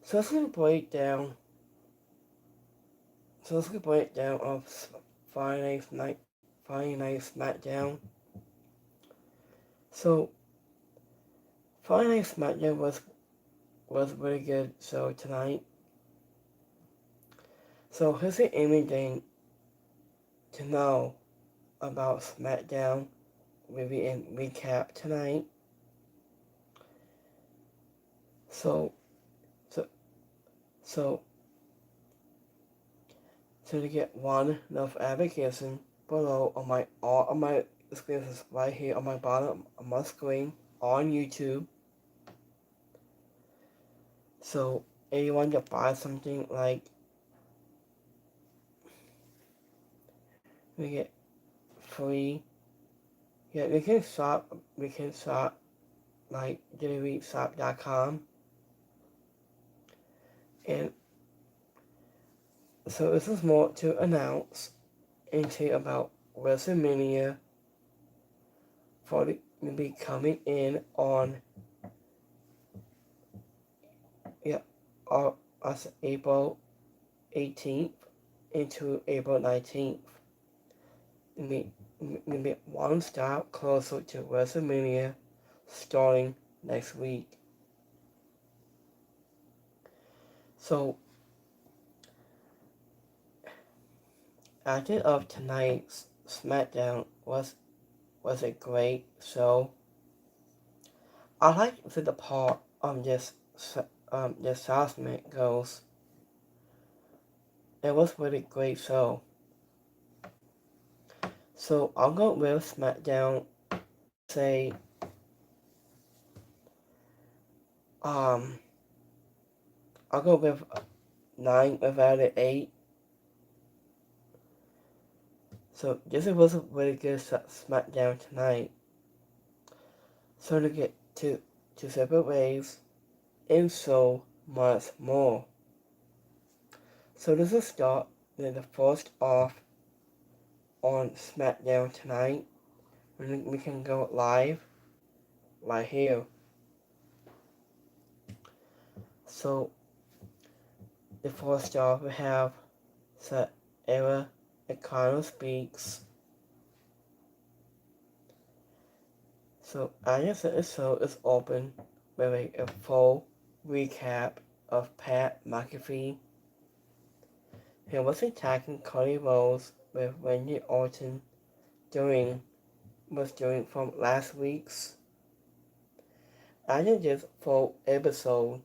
So let's get a breakdown. Of Friday Night Smackdown. So Friday Night Smackdown was really good. So tonight, so here's the only thing to know about Smackdown. Maybe in recap tonight. So so so so to get one notification below on my all of my screens right here on my bottom of my screen on YouTube. So if you want to buy something like we get free, yeah, we can shop like deliveryshop.com. And so this is more to announce into about WrestleMania 40 will be coming in on yeah us April 18th into April 19th. Maybe one stop closer to WrestleMania starting next week. So after of tonight's Smackdown was a great show. I like the part of this segment goes. It was really great show. So I'll go with Smackdown. Say um I'll go with 9 without an 8. So this was a really good Smackdown tonight. So to get to separate ways and so much more. So this is start the first off on Smackdown tonight. We can go live right here. So the first off we have Sarah Econo Speaks. So I guess the show is open with a full recap of Pat McAfee. He was attacking Cody Rhodes with Randy Orton doing from last week's. After this full episode,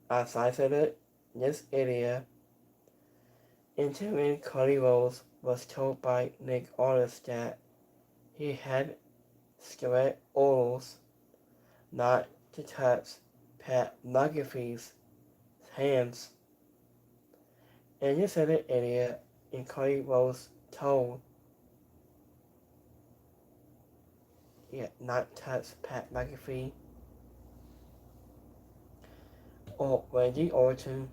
as I said it, this area, interviewing Cody Rhodes was told by Nick Aldis that he had strict orders not to touch Pat McAfee's hands. And this other area in Cody Rhodes told not touch Pat McAfee or Randy Orton,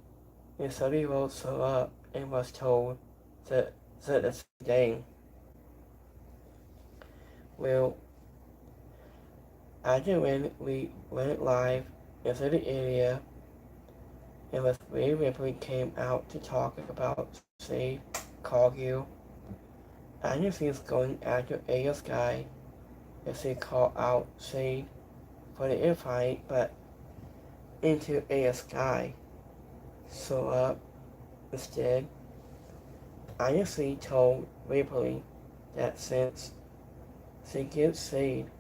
and Cody Rhodes showed up and was told the same thing. Well, after when we went live into the area, and with Rhea Ripley came out to talk about Save Cargill, Anya seems going after Aya Sky as they call out Shade for the invite, but into Aya Sky. So instead, Anya told Ripley that since she gets Shade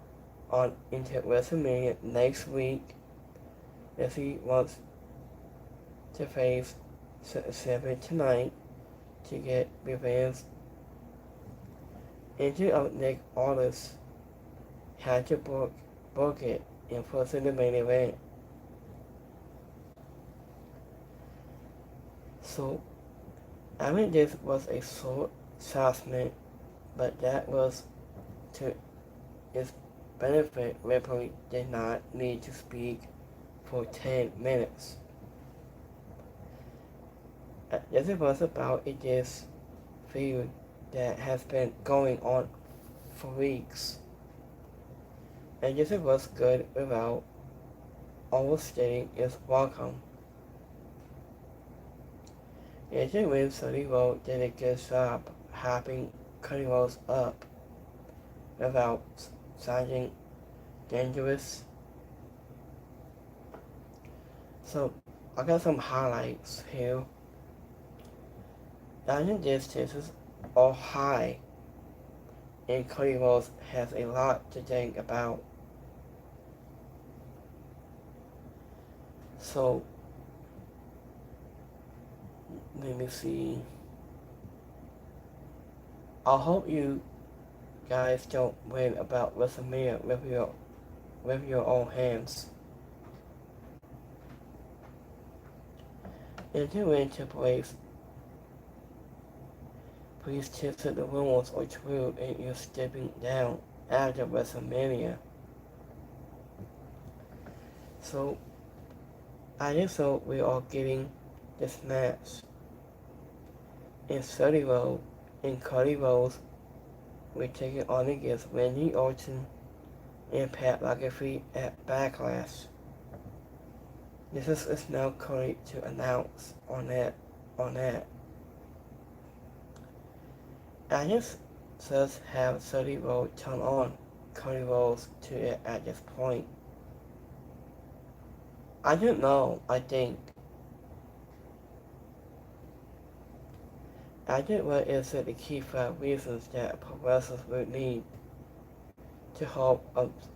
on into WrestleMania next week, that she wants to face Seven tonight to get revenge. Agent of Nick Aldis had to book it and put in the main event. So, I mean this was a short announcement, but that was to its benefit. Ripley did not need to speak for 10 minutes. This was about this feud that has been going on for weeks. And this was good without overstating its welcome. Agent Win Cody Road did a good job hyping Cody Rhodes up without sounding dangerous. So I got some highlights here. Diamond distances are high, and Cody Rhodes has a lot to think about. So let me see. I hope you guys don't win about WrestleMania with your own hands. And to win Triple H, please check that the rumors are true and you're stepping down after WrestleMania. So I just hope we are getting this match. And Cody Rhodes will take it on against Randy Orton and Pat McAfee at Backlash. This is now Cody to announce on that. I just does have Cody Rhodes turn on Cody Rhodes to it at this point. I don't know, I think what is the key 5 reasons that pro wrestlers would need to help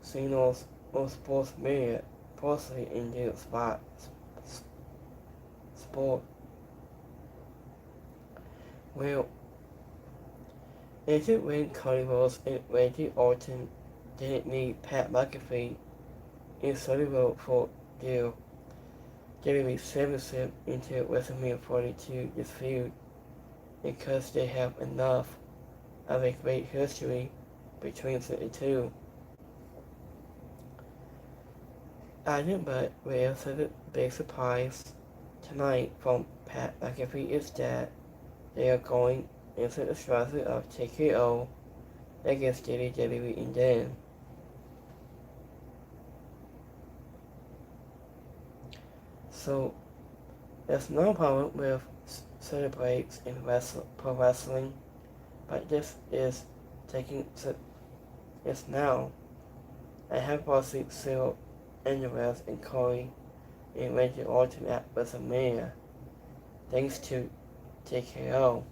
signals or sports media personally in their sport. Well, is it when Cody Rhodes and Randy Orton didn't need Pat McAfee and Cody Rhodes for their WWE services into WrestleMania 42 this feud? Because they have enough of a great history between the two. But where the big surprise tonight from Pat McAfee is that they are going into the strategy of TKO against WWE in then. So there's no problem with celebrates in pro wrestling, but this is it's now. I have possibly zero interest in Cody and Randy Orton at WrestleMania, thanks to TKO.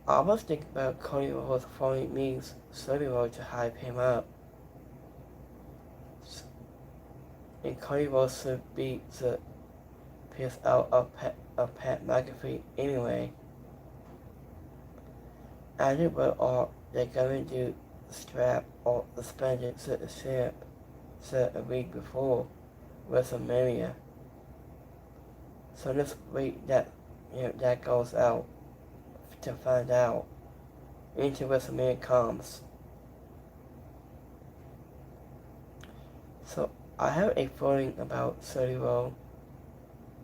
I was thinking about Cody Rhodes following means Cody Rhodes to hype him up. And Cody Rhodes should beat the piss out of Pat McAfee anyway. What are they gonna do? Strap or suspended to the ship set a week before WrestleMania. So let's wait that goes out to find out into WrestleMania comes. So I have a feeling about Cody Rhodes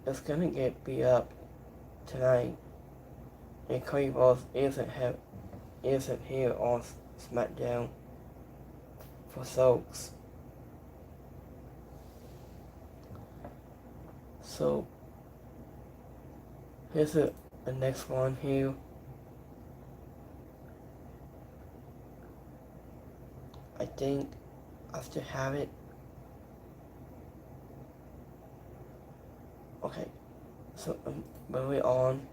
is gonna get beat up tonight, and Cody Rhodes isn't here on Smackdown for soaks. So here's the next one here. I think I still have it. Okay, so moving on.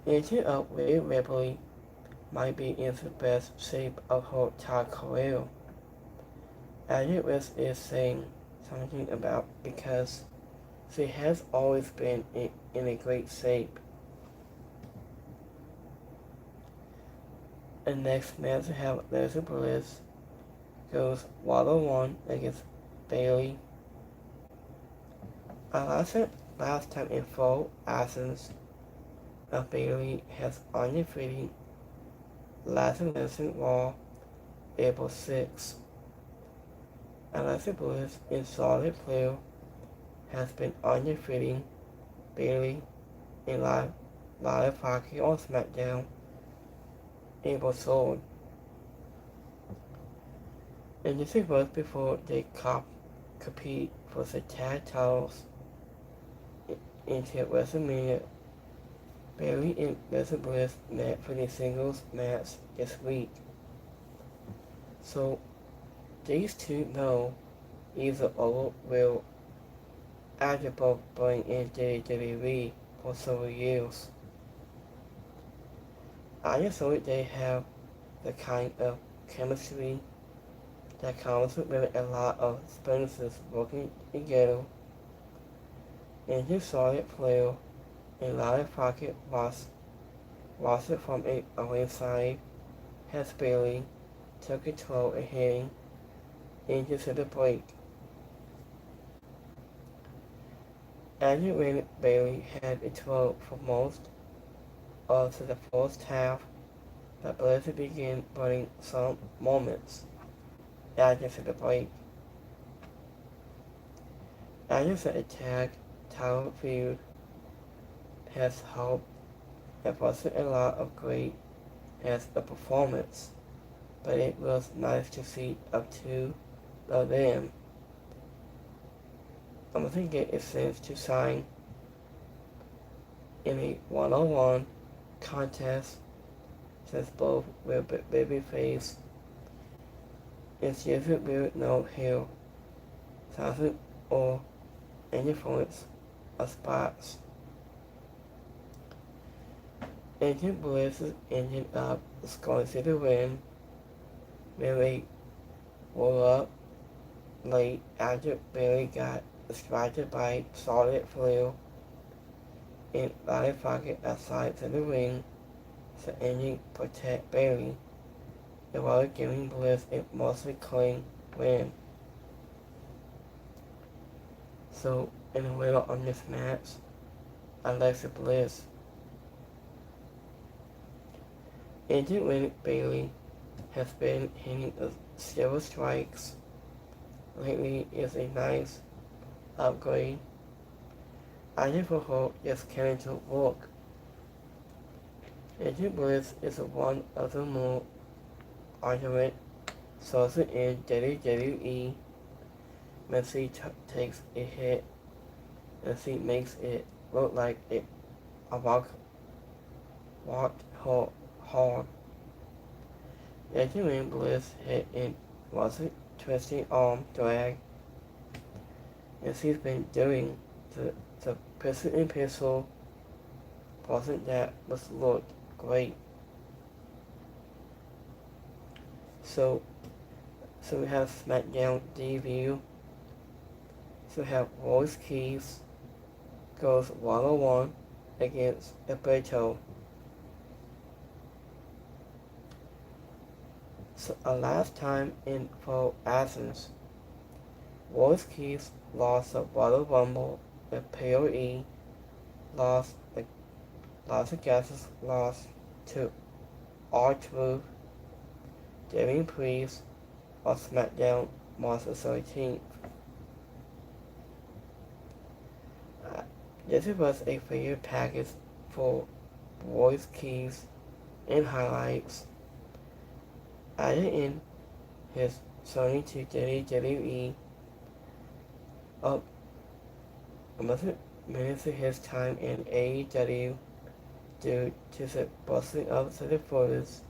Into Rhea Ripley might be in the best shape of her entire career. Added West is saying something about because she has always been in a great shape. And next match we have Alexa Bliss goes 1-on-1 against Bayley. Last time in full absence of Bayley has undefeated last lesson Raw April 6. Alexa Bliss in solid play has been undefeated Bayley in live hockey on Smackdown April 3rd. And this was before they compete for the tag titles into WrestleMania. Bayley and Alexa Bliss met for the singles match this week. So these two know either or will after both being in WWE for several years. I just hope they have the kind of chemistry that comes with a lot of sponsors working together. And just solid player and Larry Pocket watched it from a ringside as Bayley took control and heading into the break. After when Bayley had control for most of the first half, but Bliss began running some moments after the break. After the tag title feud has helped, it wasn't a lot of great as a performance, but it was nice to see up to them. I'm going to get a sense to sign in a one-on-one contest since both were babyface. It's just a weird note here, thousand or influence of spots. Agent Bliss ended up scoring to the win when they were up late after Bayley got distracted by Charlotte Flair and Larry Pocket outside to the ring, so ending protect Bayley, while giving Bliss a mostly clean win. So, in the winner on this match, Alexa Bliss. Agent Winnie Bayley has been hitting several strikes. Lately is a nice upgrade. I never hope this character work. Agent Bliss is one of the more argument sources in WWE. When she takes a hit and she makes it look like it walked her hard. Agent Bliss hit in was a twisting arm drag, and she's been doing the pistol in pistol wasn't that was looked great. So we have Smackdown debut. So we have Royce Keys goes 1-on-1 against Alberto. So last time in for Athens, Royce Keys lost the Royal Rumble, the POE lost the guesses lost to R-Truth, Damian Priest on SmackDown March 13th. This was a figure package for Royce Keys and highlights. Added in his journey to WWE, up minutes of his time in AEW due to the busting of the photos.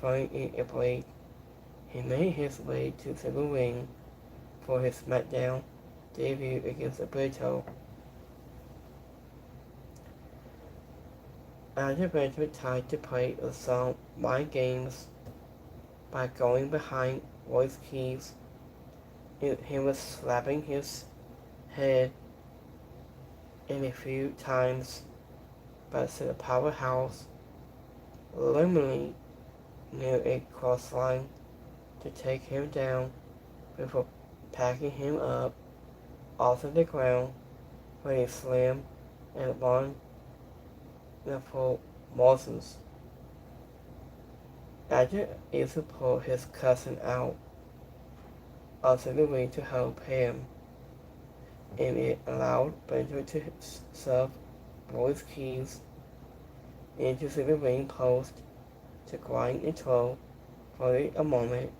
Following a break, he made his way to the ring for his SmackDown debut against Alberto. Alberto tried to play some mind games by going behind Royce Keys. He was slapping his head in a few times, but the powerhouse literally near a crossline to take him down before packing him up off of the ground with a slam and one for Moses. After Asa pulled his cousin out of the ring to help him, and it allowed Benjamin to shove Royce Keys into the ring post to grind and throw for a moment,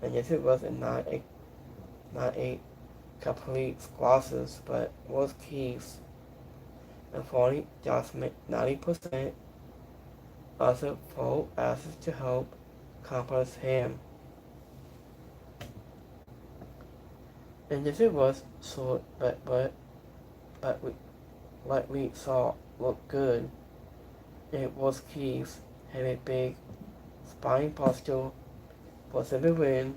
and yes, it was not a not a complete glosses, but was keys. And 40 document 90% other full assets to help accomplish him. And this was short, but what we saw looked good. It was keys, had a big spine posture, was in the wind,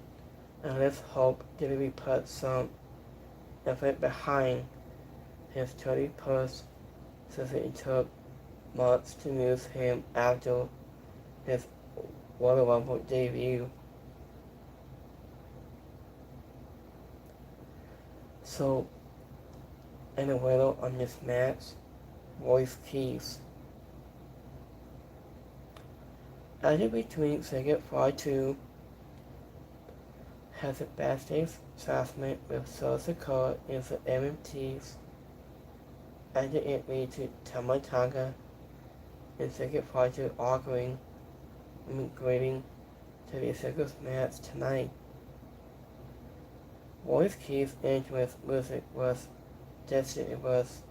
and let's hope that we put some effort behind his 30 plus since it took months to use him after his Royal Rumble debut. So, in the winner on this match, Royce Keys. As between Second Fly 2 has a backstage announcement with Sosa Card in the MMTs, and it leads to Tamatanga and Second Fly 2 arguing and grading to the singles match tonight. Royce Keys' entrance music was just it was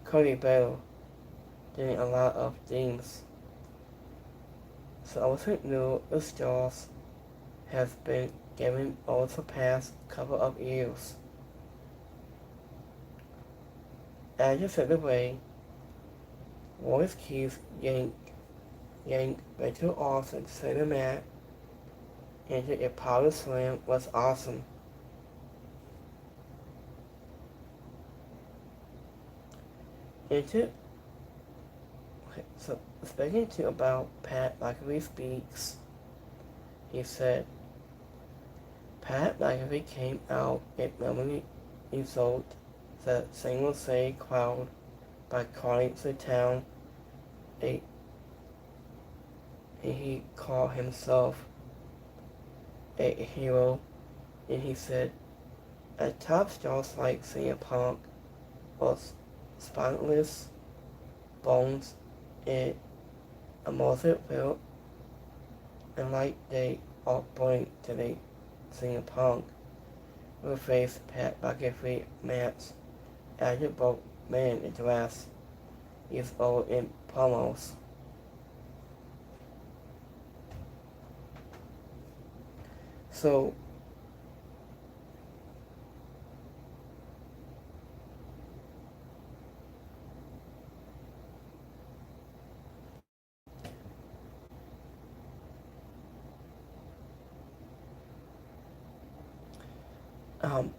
Cody Battle, doing a lot of themes. So I wasn't new the stars has been given over the past couple of years. As you said away, Royce Keys yanked Rachel off the center mat into a power slam was awesome. So speaking to about Pat McAfee speaks, he said, Pat McAfee came out it normally result the single say crowd by calling the town he called himself a hero, and he said, at top stars like CM Punk or Spineless Bones, it emotive felt and like they all point to the CM Punk will face Pat McAfee match after both men address is all in promos. So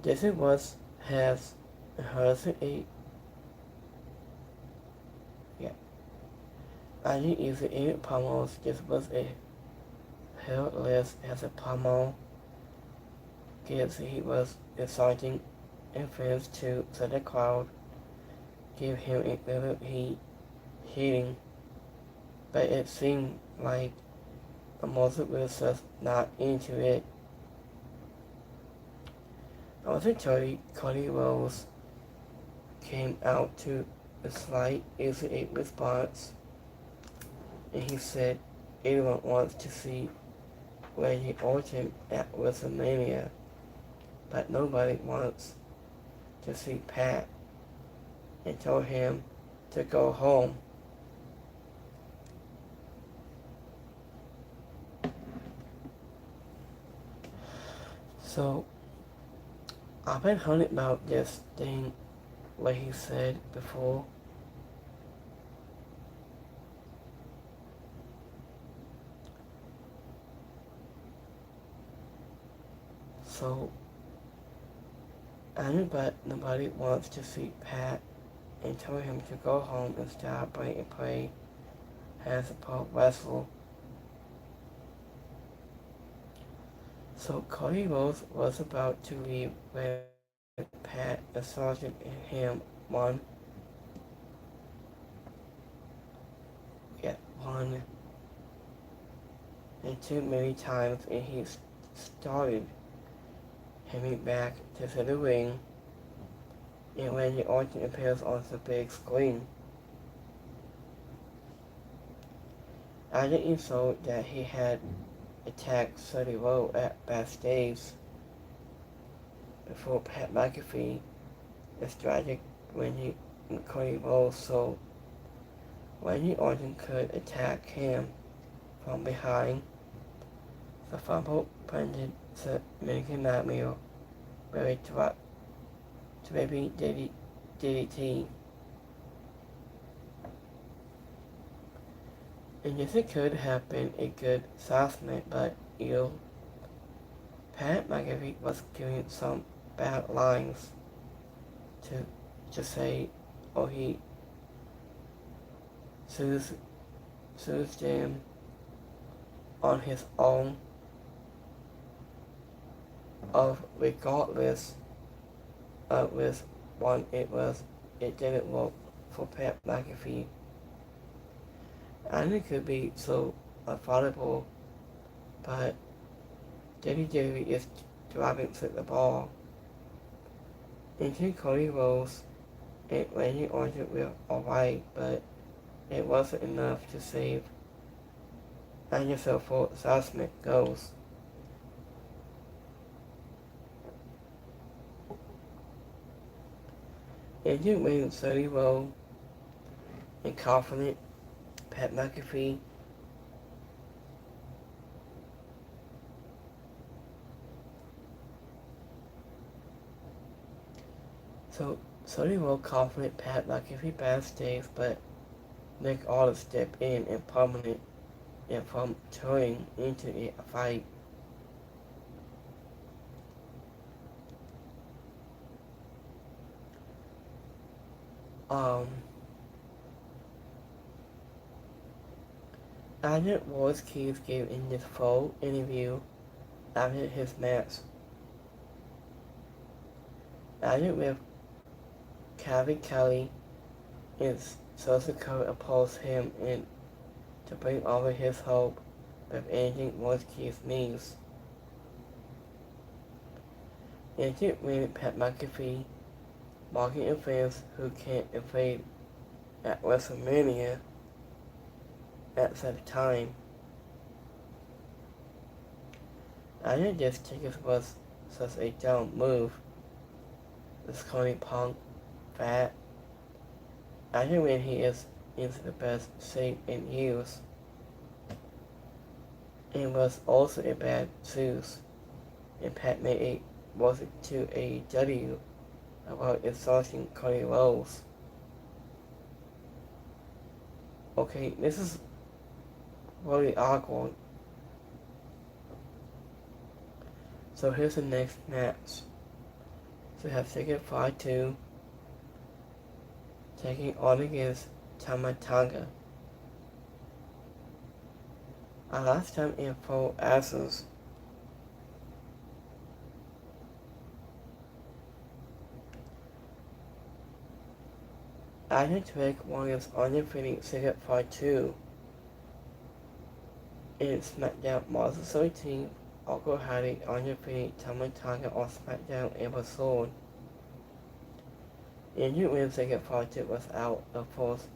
Disney was has a yeah. I didn't use any promos. This was a hairless as a promo. Gives he was exciting and fans to the crowd. Give him a little hitting, but it seemed like most was just not into it. Also, Cody Rhodes came out to a slight easy response, and he said everyone wants to see Randy Orton at WrestleMania, but nobody wants to see Pat, and told him to go home. So, I've been hunting about this thing, what he said before. So, nobody wants to see Pat, and told him to go home and stop playing and play as a pro wrestler. So Cody Rhodes was about to leave when Pat assaulted him one and too many times, and he started heading back to the ring, and when the Orton appears on the big screen. I didn't know that he had attacked Cody Rhodes at backstage. before Pat McAfee is tragic Randy Cody Rhodes, so Randy Orton could attack him from behind. The fumble prevented the American Nightmare very to maybe DDT. And yes, it could have been a good assessment, but Pat McAfee was giving some bad lines to say, or he soothes them on his own, of regardless of which one it was, it didn't work for Pat McAfee. And it could be so affordable, but WWE is driving to the ball. Into Cody Rhodes and Randy Orton were alright, but it wasn't enough to save Anderson for assessment goals. Andrew wins 30 row and confident Pat McAfee. So 30 row confident Pat McAfee backstage, but Nick Aldis stepped in and prominent and from turning into a fight. After Wars Keys gave in this full interview after his match. After with Calvin Kelly and Social Code opposed him and to bring over his hope with ending Wars Keys means. Agent ran Pat McAfee, mocking fans who can't invade at WrestleMania at that time. I knew this ticket was such a dumb move. This Cody Punk fat. I knew when he is into the best shape in years. And was also a bad choice. And Pat made a wasn't to AEW about exhausting Cody Rhodes. Okay, this is really awkward. So here's the next match. So we have Ticket 5-2 taking on against Tama Tonga. Last time in full absence. Iron Trick won his undefeated Ticket 5-2 in Smackdown March 13th. Uncle had an undefeated Tama Tonga on Smackdown episode. Injured when Ticket 5-2 was out of force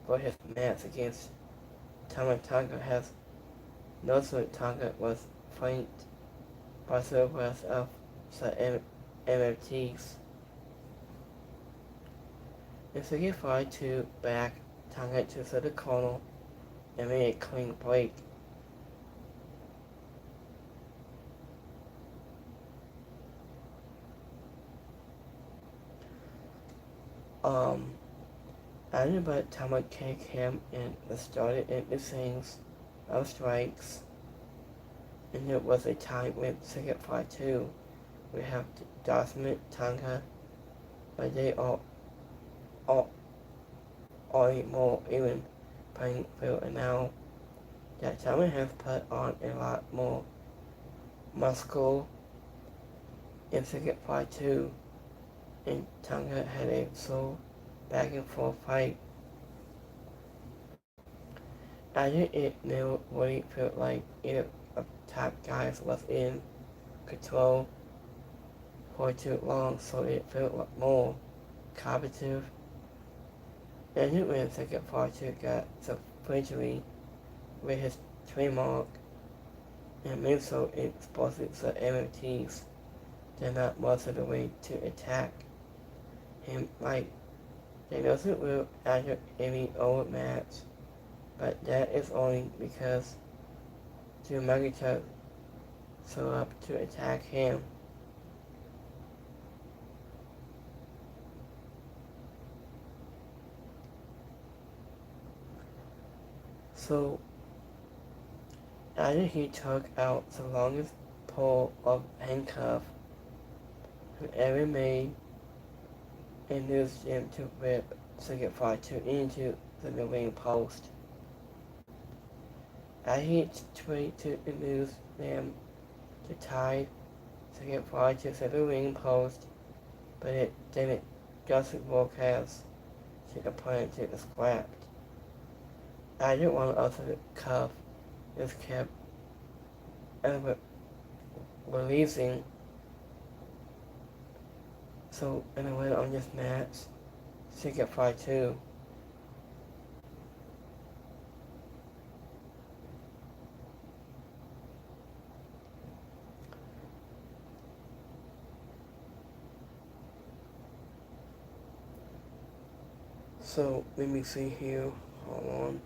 for his match against Tama Tonga has noticed Tonga was flanked by the rest of the MFTs. In Ticket 5-2 back, Tonga to the corner and made a clean break. After but Tama kicked him and started in the things of strikes, and it was a tie with Ticket 5-2. We have Dosman Tonga, but they are more even playing field, and now that Tama has put on a lot more muscle in Ticket 5-2, and Tonga had a slow back and forth fight. After it never really felt like either of the top guys was in control for too long, so it felt like more competitive. And it when Ticket 5-2 got some victory with his trademark and made so exposed the MFTs they're not most of the way to attack him like they doesn't will after any old match, but that is only because the Megatruck so up to attack him. So after he took out the longest pole of handcuff who ever made and used him to rip Secret Fire 2 into the ring post. As he tried to use them to tie Secret Fire to the ring post, but it didn't just broadcast to the planet to the scrapped. Either one of the cuff is kept releasing. So in a way on this match, Secret Fire 2. So let me see here. Hold on.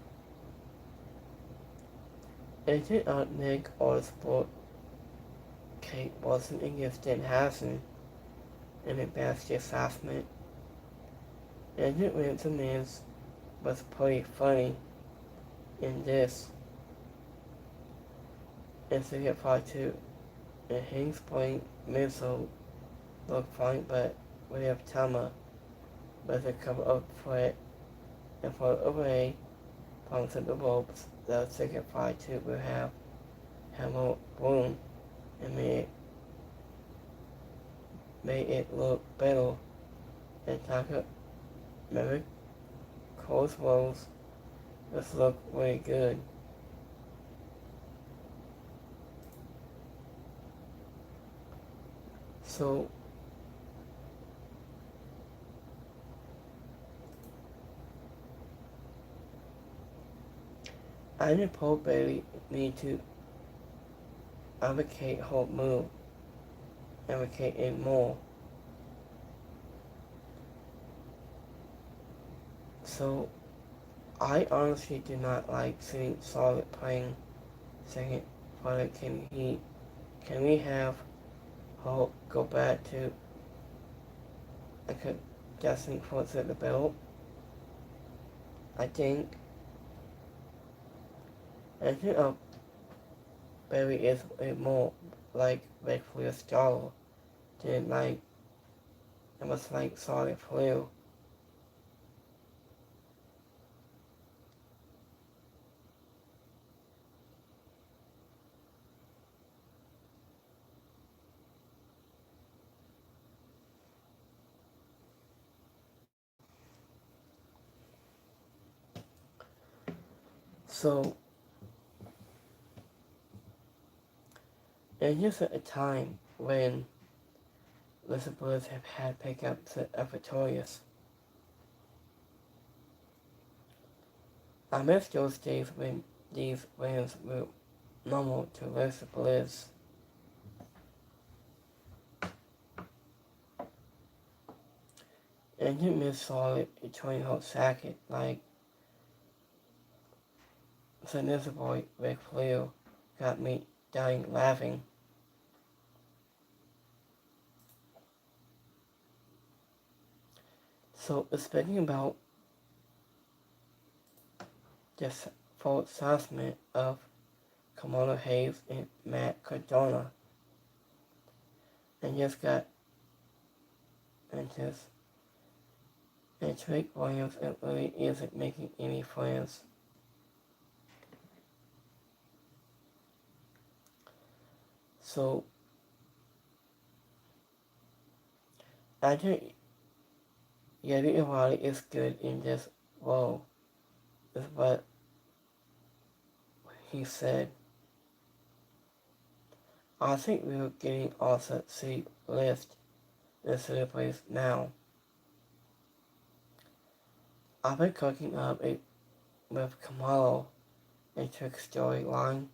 Agent Nick or Sport Kate wasn't against Hansen in a basket assessment. Agent Ransom was pretty funny in this. And Secret Fire 2 and Hank's point missile looked fine, but with Tama was a cover up foot and for away from the ropes. The Secret Fire 2 will have more room and made it look better. And Taka Merrick Cole's rolls just look really good. So I and Paul Bailey need to advocate her move, advocate it more. So I honestly do not like seeing Charlotte playing second for Can we have her go back to a contestant for the belt? I think Bailey is more like Ric Flair's style than like it was like Charlotte Flair. So it's just at a time when Elizabeth have had pickups of victorious. I miss those days when these wins were normal to Elizabeth. And you miss Charlotte returning her second, like so this boy Ric Flair got me dying laughing. So speaking about this full assessment of Kamala Hayes and Matt Cardona, and just got into and Trick Williams really isn't making any friends. So after Yeti Iwali is good in this role, is what he said. I think we are getting also see list in the place now. I've been cooking up with Kamala a trick storyline.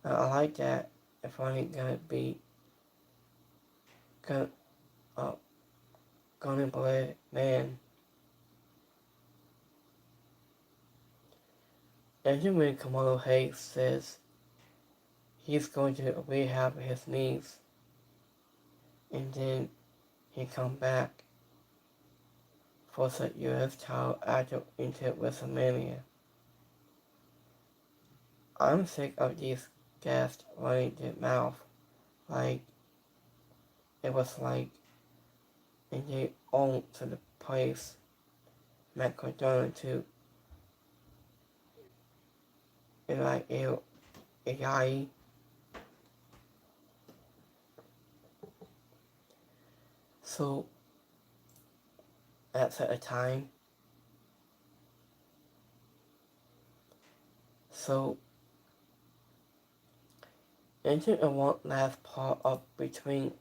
I like that. If only gonna be gun, uh, gun and blood man. Benjamin Kamalo Hayes says he's going to rehab his knees, and then he come back for the U.S. title after into WrestleMania. I'm sick of these guys running their mouth like it was like and they own to the place McDonald too. And like AI. So that's at a time. So into a one last part of between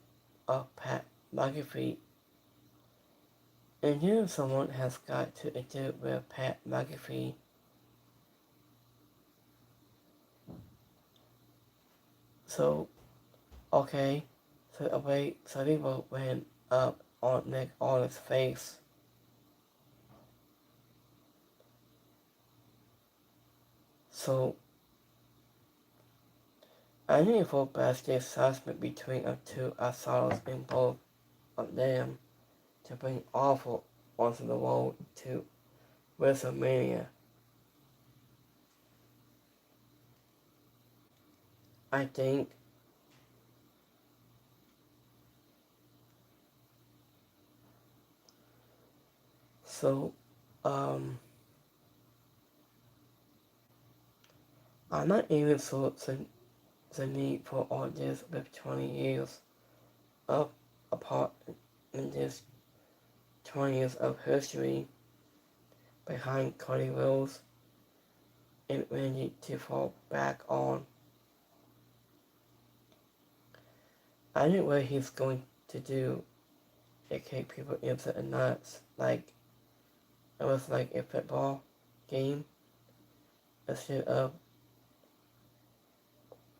Pat McAfee. And then someone has got to do with Pat McAfee. So okay, so away so they both went up on Nick on his face. So I need for best assessment between the two assaults in both of them to bring awful onto the road to WrestleMania. I think so. I'm not even sure the need for all this with 20 years of apart in this 20 years of history behind Cody Rhodes and Randy to fall back on. I know what he's going to do to kick people into the nuts. Like, it was like a football game instead of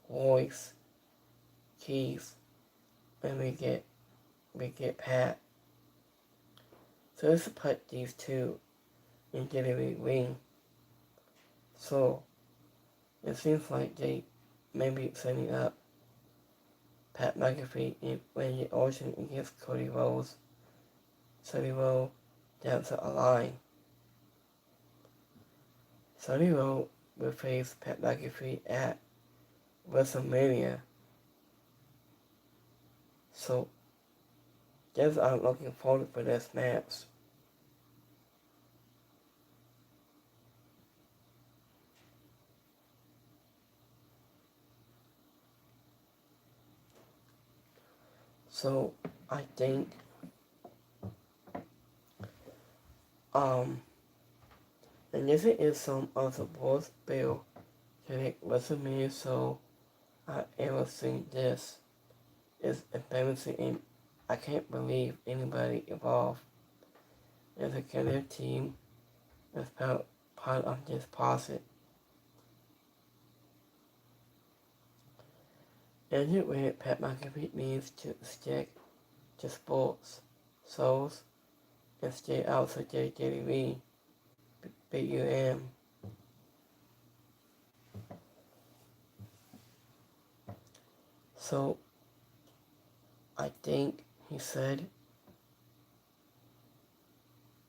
voice, keys, and we get Pat. So let's put these two in Dairy Ring. So it seems like they may be setting up Pat McAfee and Randy Orton against Cody Rhodes. Cody Rhodes down to a line. Cody Rhodes will face Pat McAfee at WrestleMania. So yes, I'm looking forward for this match. So I think and this is some of the worst bill to make WrestleMania, so I ever seen this. It's embarrassing and I can't believe anybody involved as a creative team is part of this process. Anyway, Pat McAfee needs to stick to sports, souls, and stay out of WWE, BUM. So, I think he said,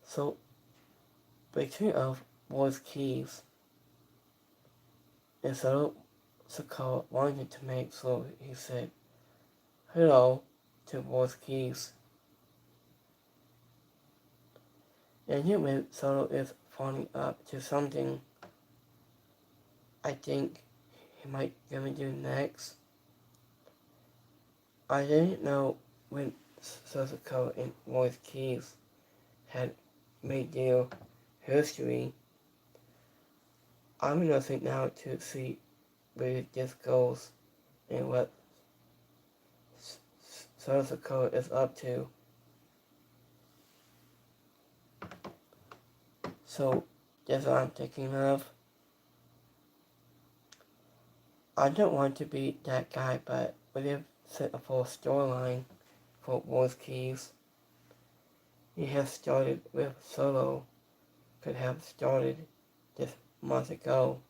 so, between of Boys Keys, and so Sokoa wanted to make so he said, hello to Boys Keys. And he went Solo is falling up to something I think he might gonna do next. I didn't know when Sosako and Boys Keys had made their history. I'm looking now to see where this goes and what Sosako is up to. So that's what I'm thinking of. I don't want to be that guy, but we have set a full storyline for voice keys. He has started with Solo, could have started this month ago.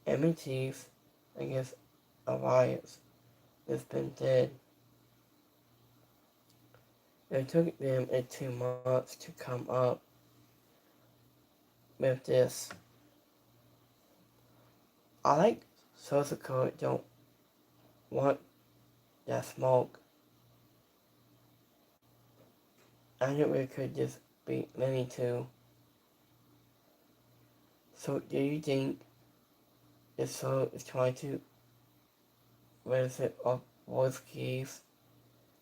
MT's against Alliance has been dead. It took them 2 months to come up with this. I like Sosako don't want that smoke. I think it could just be Lenny too. So do you think if Solo is trying to raise it up voice keys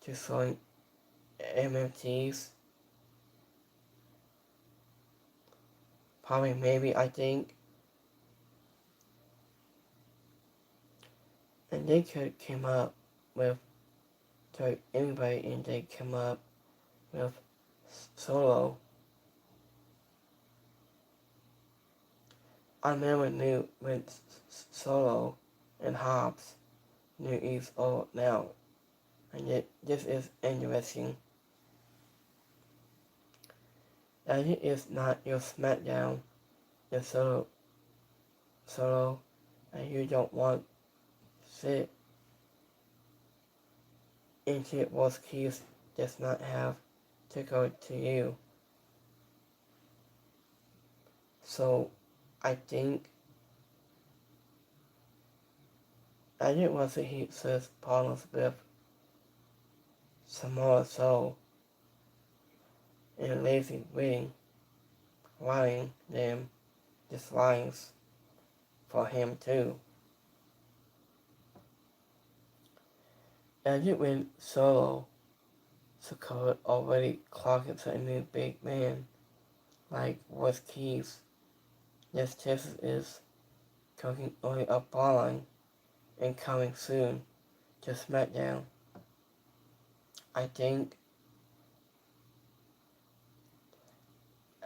to selling MMTs? Probably maybe I think. And they could come up with to anybody and they come up with Solo. I never knew when Solo and Hobbs knew he's old now. And yet this is interesting. As it is not your Smackdown, it's Solo, and you don't want sit into it was keys does not have to go to you. So I think it was a he says problems with Samoa Soul and lazy writing them these lines for him too. As it went Solo, Sokoa already clocked into a new big man, like was Keys. This test is cooking only up balling and coming soon to Smackdown. I think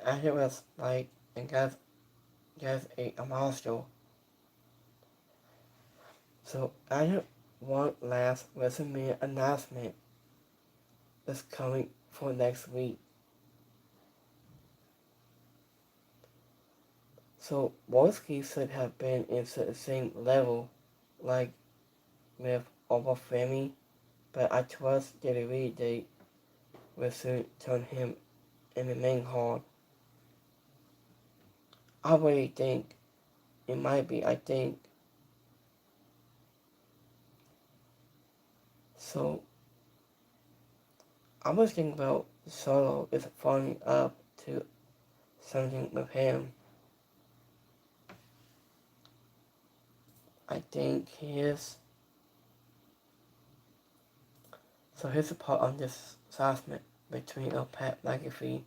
as it was like and guys a milestone. So I one last WrestleMania announcement is coming for next week. So Wolski should have been into the same level like with Obafemi, but I trust the release date will soon turn him in the main hall. I really think it might be, I think. So I was thinking about Solo is following up to something with him. I think he is. So here's a part on this assessment between Pat McAfee.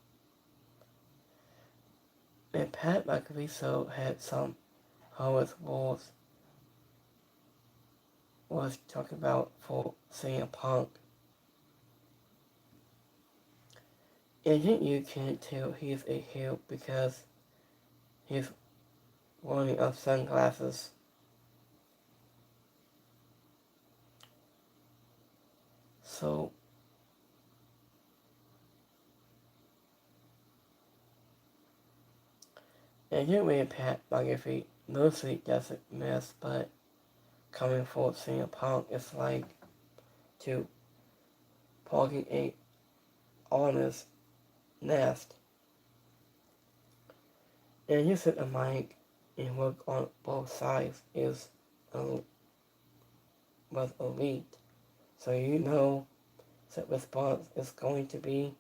And Pat McAfee so had some Howard Walls was talking about for CM Punk. And you can't tell he's a heel because he's wearing sunglasses. So and you read Pat McAfee mostly doesn't miss, but coming for CM Punk is like to poking a honest nest. And you sit a mic and work on both sides was elite. So you know that response is going to be.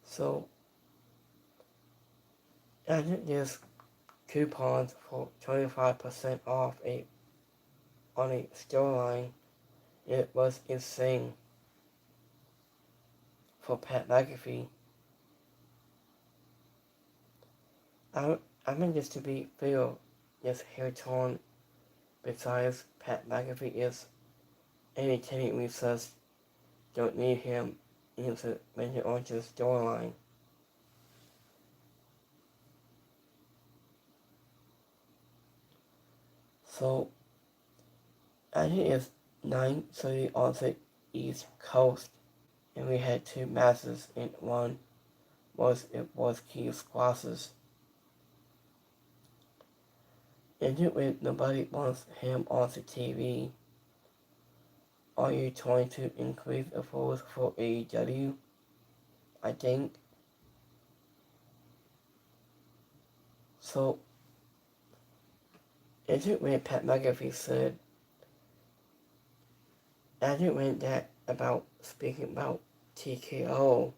So I did this coupons for 25% off on a storyline. It was insane for Pat McAfee. I mean just to be fair, this hair torn. Besides, Pat McAfee is entertaining research. Don't need him into major onto the storyline. So I think it's 9:30 on the East Coast, and we had two matches, and one was King Squashes. And it when nobody wants him on the TV, are you trying to increase the force for AEW? I think. So, is it when Pat McAfee said, as it went that about speaking about TKO,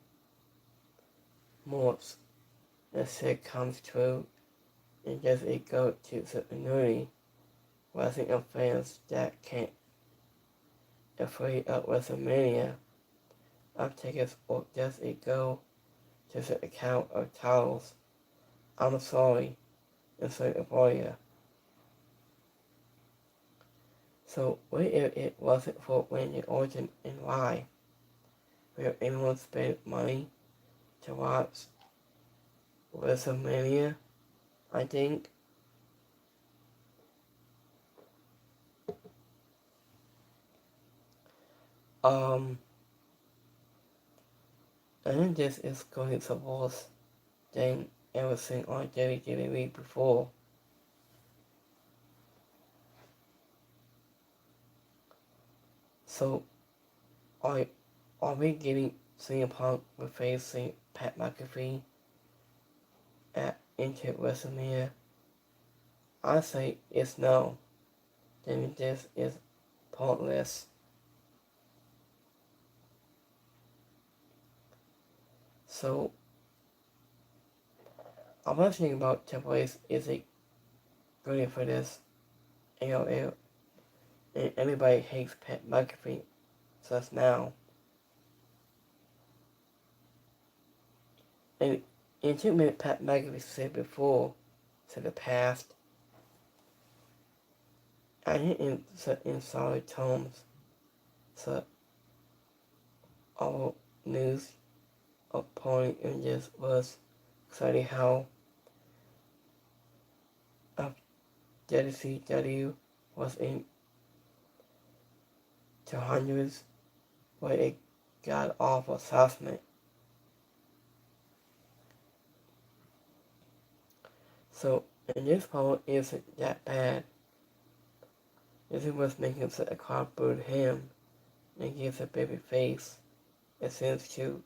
more the said comes true, and does it go to the minority, rising of fans that can't afraid of WrestleMania of tickets, or does it go to the account of titles? I'm sorry, insert a warrior. So what if it wasn't for Randy Orton, and why? Will anyone spend money to watch WrestleMania? I think. I think this is going to the worst thing ever seen on WWE before. So, are we getting CM Punk replacing Pat McAfee into WrestleMania? I say it's no. Then this is pointless. So, I was thinking about Triple H, is it ready for this? And everybody hates Pat McAfee, so that's now. And in 2 minutes, Pat McAfee said before, to the past, I didn't in solid tones, so all news upon images was exciting how WCW was in to hundreds where it got off assessment. So, and this poll isn't that bad. This was making the crowd boo him and gives a baby face. It seems to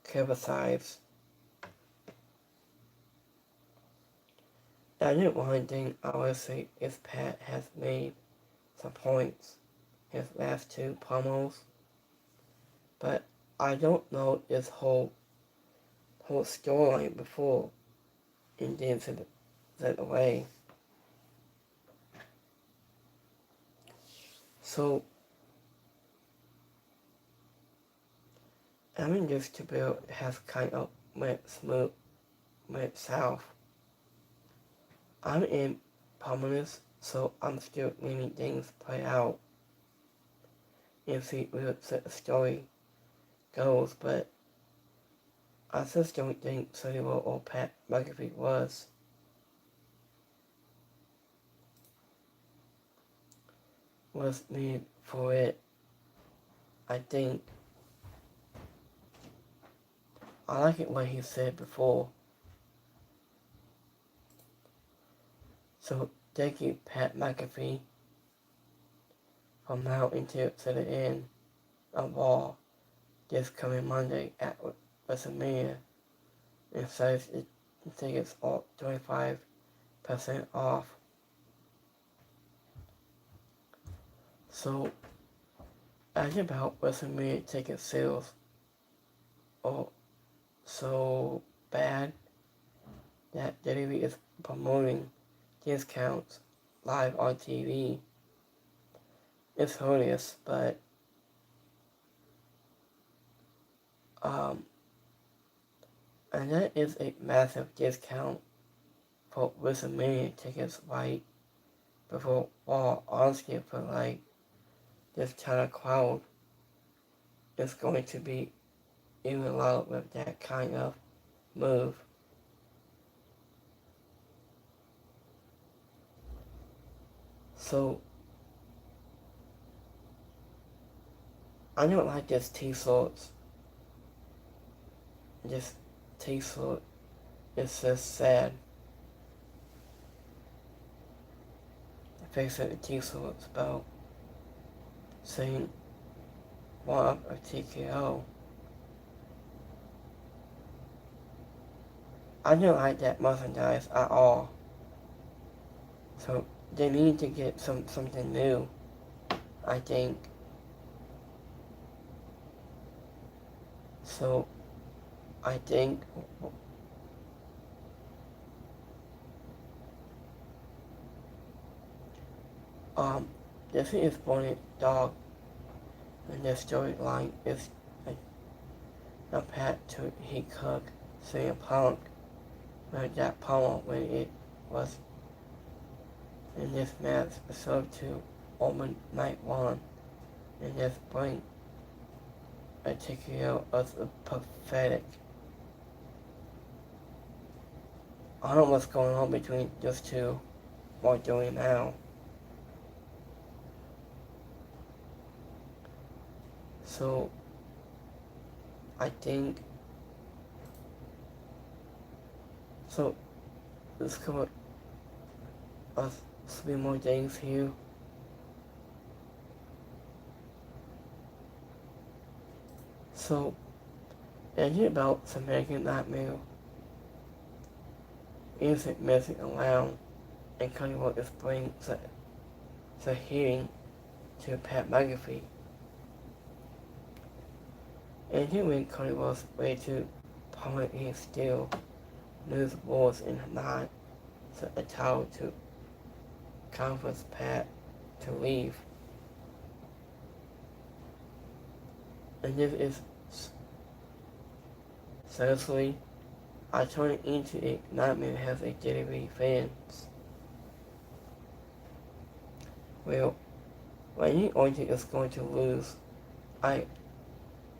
criticize. I think one thing I would say is Pat has made some points his last two promos, but I don't know this whole storyline before and then sent it away. So I mean this to build has kind of went south. I'm in Prominence, so I'm still letting things play out and see where the story goes, but I just don't think Sonny Will or Pat McAfee was needed for it. I think I like it what he said before. So thank you, Pat McAfee, from now until to the end of Raw this coming Monday at WrestleMania. And says it tickets are 25% off. So as about WrestleMania ticket sales are so bad that WWE is promoting discounts live on TV. It's hilarious, but and that is a massive discount for WrestleMania tickets right before Raw. Honestly, I feel like this kind of crowd is going to be even louder with that kind of move. So I don't like this T-shirts. This T-shirt is just sad. The face of the T-shirt's about saying one up of TKO. I don't like that merchandise at all. So they need to get something new, I think. So I think this is Bonnet Dog, and the storyline is a pat to he cook CM Punk with that promo when it was in this match served to Omen Night 1, and this bring a TKO of the pathetic. I don't know what's going on between those two while doing now. So I think so let's cover us 3 more things here. So thinking about some American Nightmare isn't messing around and kind of what is bringing the hearing to Pat McAfee. And he when Cody was ready to permanently steal news wars in the night, so a towel to convince Pat to leave. And this is seriously, I turned into a nightmare has a WWE fans. Well, Randy Orton is going to lose. I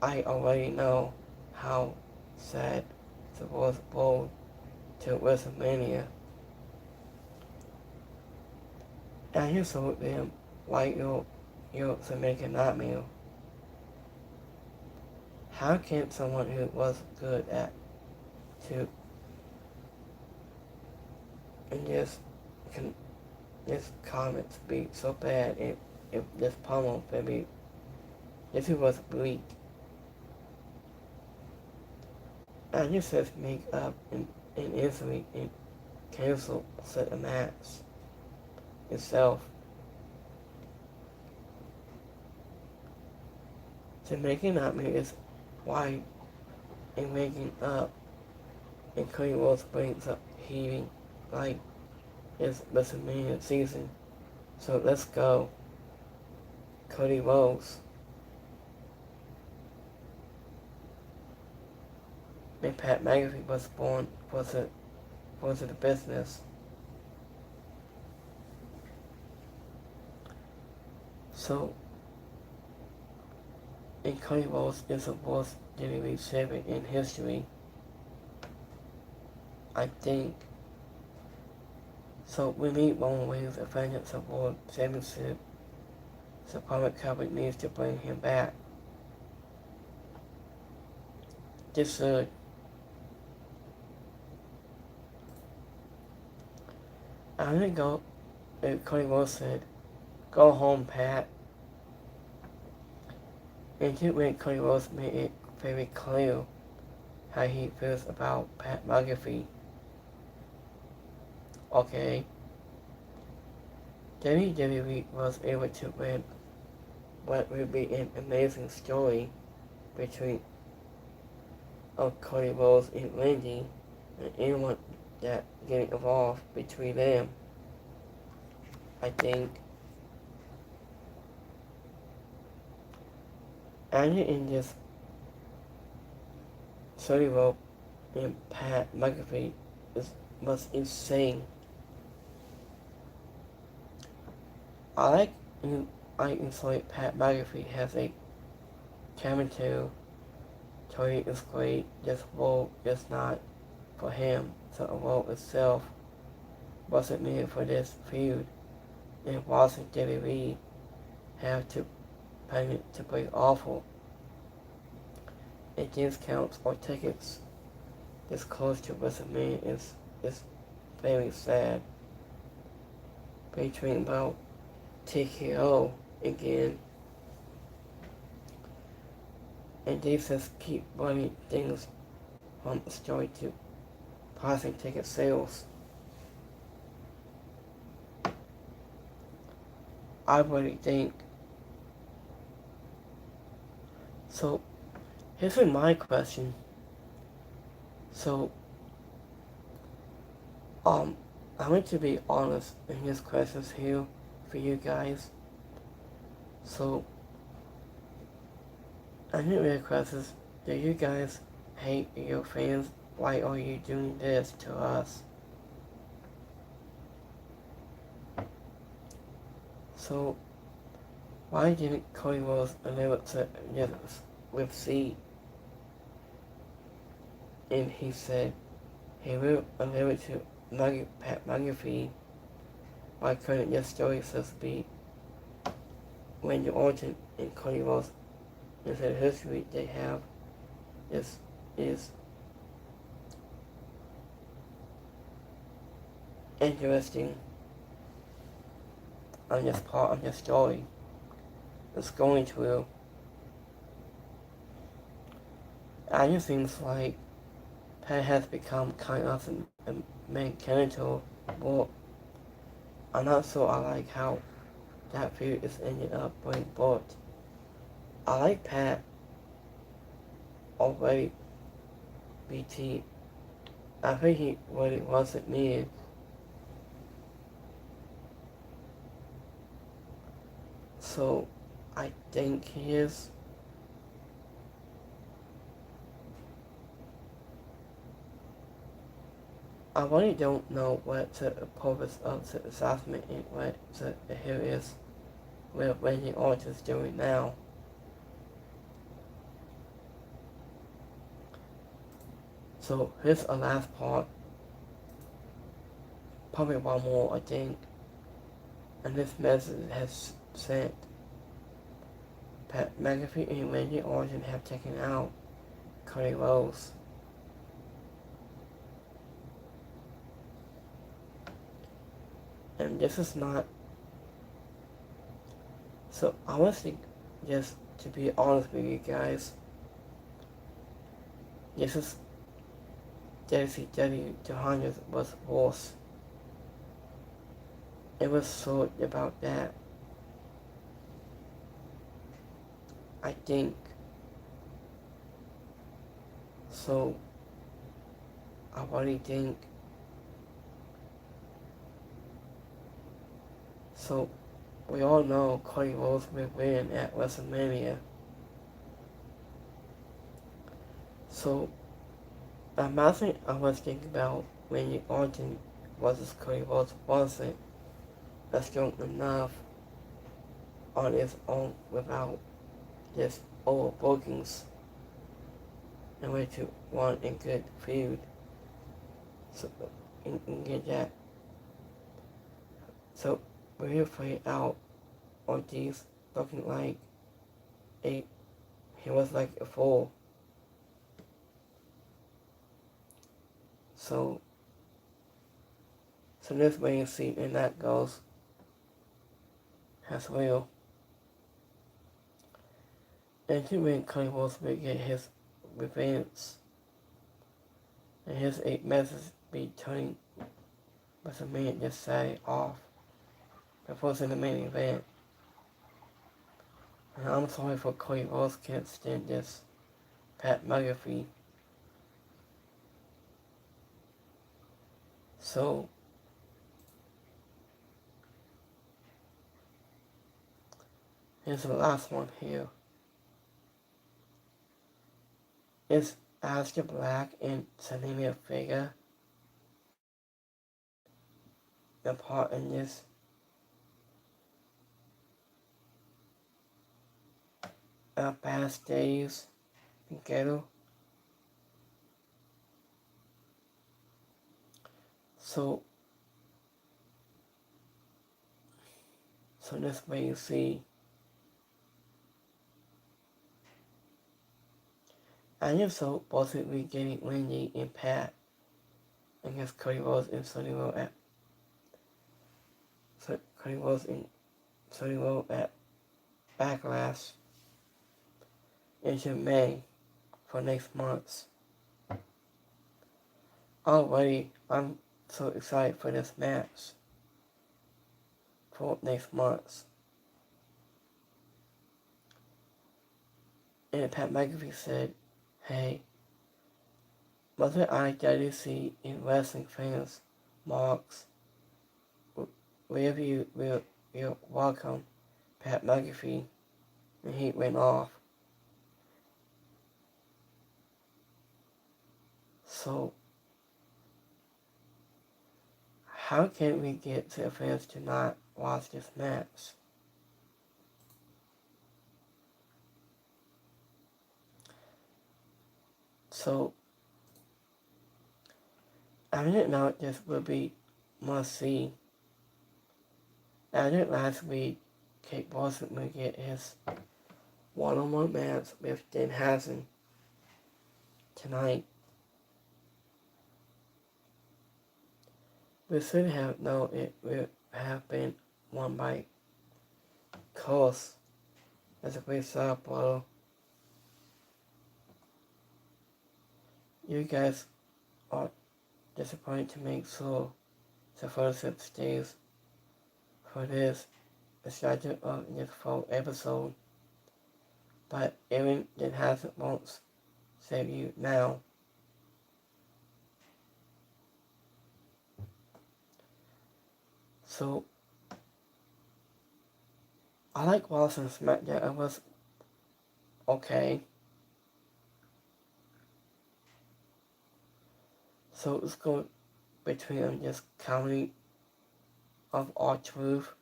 already know how sad the Royal Bowl to WrestleMania. And you told them why you're American Nightmare. How can someone who was good at to and this comments be so bad if this promo maybe if it was weak? And you says make up and instantly and cancel set the match itself. So making Nightmare is why and waking up and Cody Rhodes brings up healing like it's WrestleMania season. So let's go. Cody Rhodes. And Pat McAfee was born for the business. So and Cody Rhodes is the worst WWE champion in history. I think. So we need Roman Reigns to vengeance of World Championship. So Private Company needs to bring him back. This should. I'm gonna go. Cody Rhodes said, "Go home, Pat." And to when Cody Rhodes made it very clear how he feels about Pat McAfee. Okay. WWE was able to win what would be an amazing story between Cody Rhodes and Randy, and anyone that getting involved between them. I think. And in this Cody Rhodes and Pat McAfee was insane. I enjoy Pat McAfee has a commentary. Tony is great. This role is not for him. So the role itself wasn't made for this feud. And Washington WWE have to independent to be awful. And discounts or tickets this close to WrestleMania is very sad. Between about TKO again, and they just keep running things from the story to passing ticket sales. I really think so. Here's my question. So, I'm going to be honest in this question here for you guys. So, I need your questions. Do you guys hate your fans? Why are you doing this to us? So, why didn't Cody Rhodes allow it to with C? And he said he will allow it to Pat McAfee. Why couldn't this story just be Randy Orton and Cody Rhodes? Instead of history they have is interesting on this part of the story. It's going to. I just seems like Pat has become kind of a mechanical, but I'm not sure I like how that feud is ended up being booked. I like Pat already, BT. I think he really wasn't me. So, I think he is. I really don't know what the purpose of the assessment and what the here is with Randy Orton's doing now. So here's a last part. Probably one more, I think. And this message has sent. Pat McAfee and Randy Orton have taken out Cody Rhodes. And this is not. So I was thinking, just to be honest with you guys, this is WCW 200 was worse. It was so about that. I think. So I really think. So we all know Cody Rhodes will win at WrestleMania. So another thing I was thinking about Randy Orton versus Cody Rhodes wasn't strong enough on its own without just overbookings and way to want a good feud. So and get that. So we play out Ortiz looking like he was like a fool. So this way you see and that goes as well. And he when Cody Rhodes will get his revenge. And his 8 messages be turning with a minute just say off before the main event. And I'm sorry for Cody Rhodes can't stand this Pat McAfee. So here's the last one here. Is Aleister Black and Zelina Vega the part in this? Past days together. So this way you see And if so, both will be getting Wendy and Pat against Cody Rhodes and Sonny Rhodes at Backlash into May for next month. Already, I'm so excited for this match for next month. And Pat McAfee said, hey, Mother IWC and wrestling fans, Marks, wherever you're welcome, Pat McAfee, and he went off. So, how can we get the fans to not watch this match? So, I didn't know this would be must see. I did last week, Kate Boston would get his one-on-one match with Dan Hansen tonight. We should have known it would have been won by Coast as a great side blow. You guys are disappointed to make sure the first stays for this schedule of this full episode. But even Dan Hansen won't save you now. So, I like watching Smackdown. It was okay. So it's going between this comedy of R-Truth.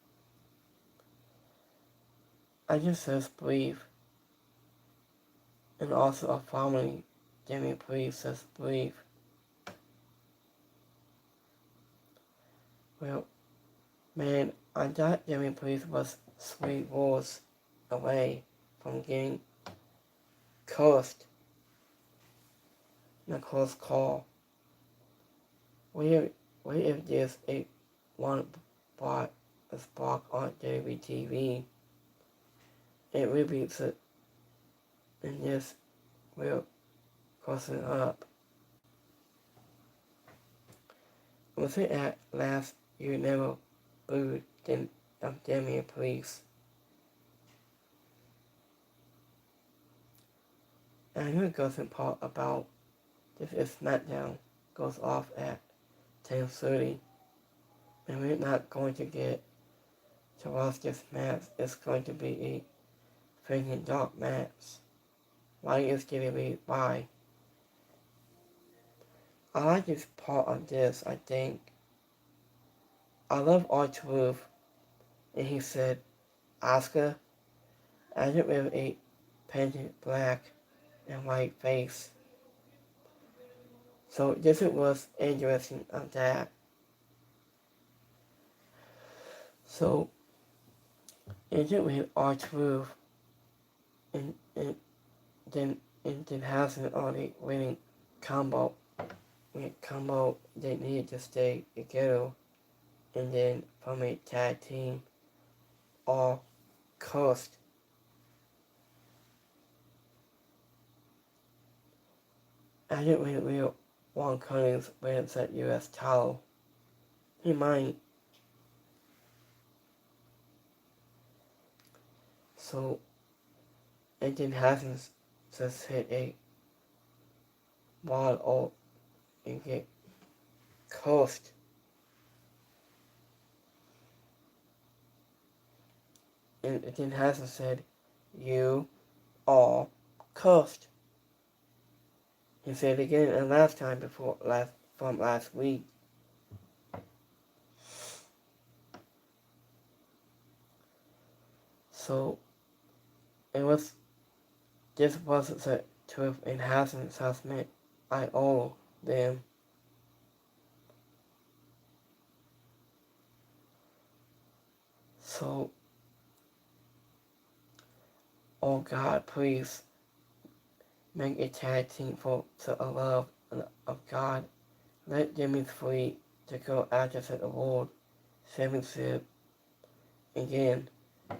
I just says breathe. And also a family, Jimmy Breathe says breathe. Well, man, I thought Jimmy Breathe was 3 wars away from getting cursed in a close call. Where if there's one spot on WTV, it repeats it, and this will crossing up. Was it at last you never booed of Demi Police? And I know it goes in part about this is Smackdown goes off at 10:30, and we're not going to get to watch this match. It's going to be a freaking dark match. Why is going to be why? I like this part of this, I think. I love R-Truth, and he said, Oscar, added with a painted black and white face. So this was interesting of that. So, is it with R-Truth and then hasn't already winning combo they needed to stay together, and then from a tag team or coast. I didn't really want Cummings wins that US title. He might. So it then hasn't just hit a wall or and get coast. And it then hasn't said you are coast. He said it again and last time from last week. So this wasn't the truth and hasn't assessment I owe them. So, oh God, please make a tag team for the love of God. Let Jimmy free to go after the award championship again.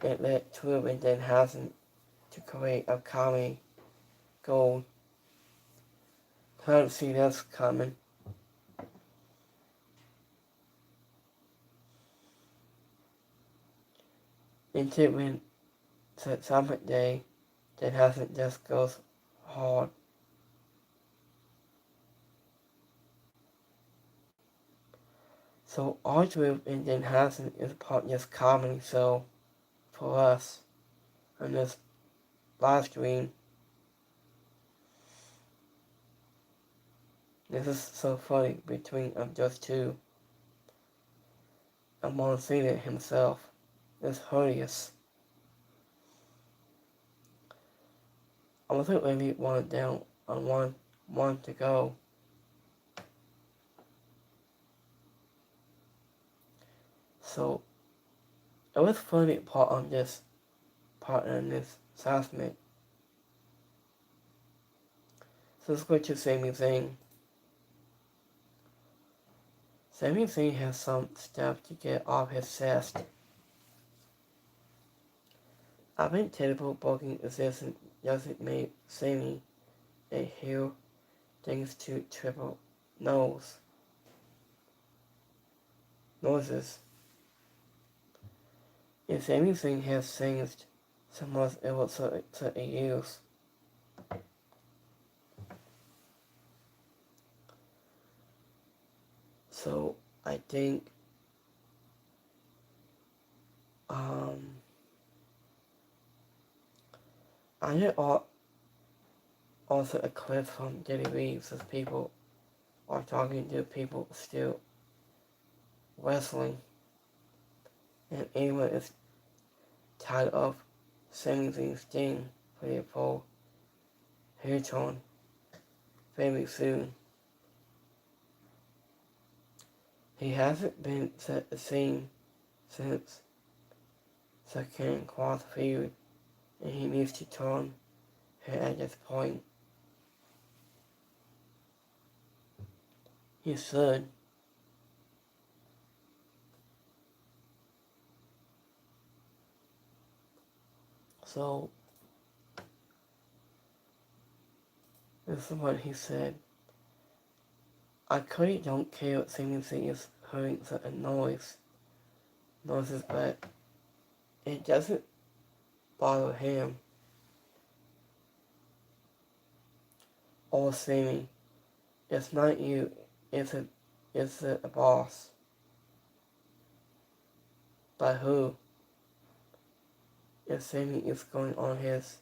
It led Twitter and Danhausen to create a comedy gold. Can't see that's coming. Until when the summit day, Danhausen just goes hard. So R-Truth and Danhausen is part of this comedy show for us on this live stream. This is so funny between of those two. And Monsignor himself is hideous. I wasn't really wanted down on one to go. So it was funny part on this part in this assessment. So let's go to Sami Zayn. Sami Zayn has some stuff to get off his chest. I think terrible booking doesn't make Sami a heel thanks to triple noses. If Sami Zayn has changed so much over the years. So I think I heard also a clip from Diddy Reeves as people are talking to people still wrestling, and anyone is tired of Sami Zayn's thing for the full return very soon. He hasn't been the same since the Ken Cross feud, and he needs to turn her at this point. He should. So, this is what he said. I clearly don't care what Sami Zayn is hearing the noises, but it doesn't bother him or Sami. It's not you, it's the boss. But who? If Sami is going on his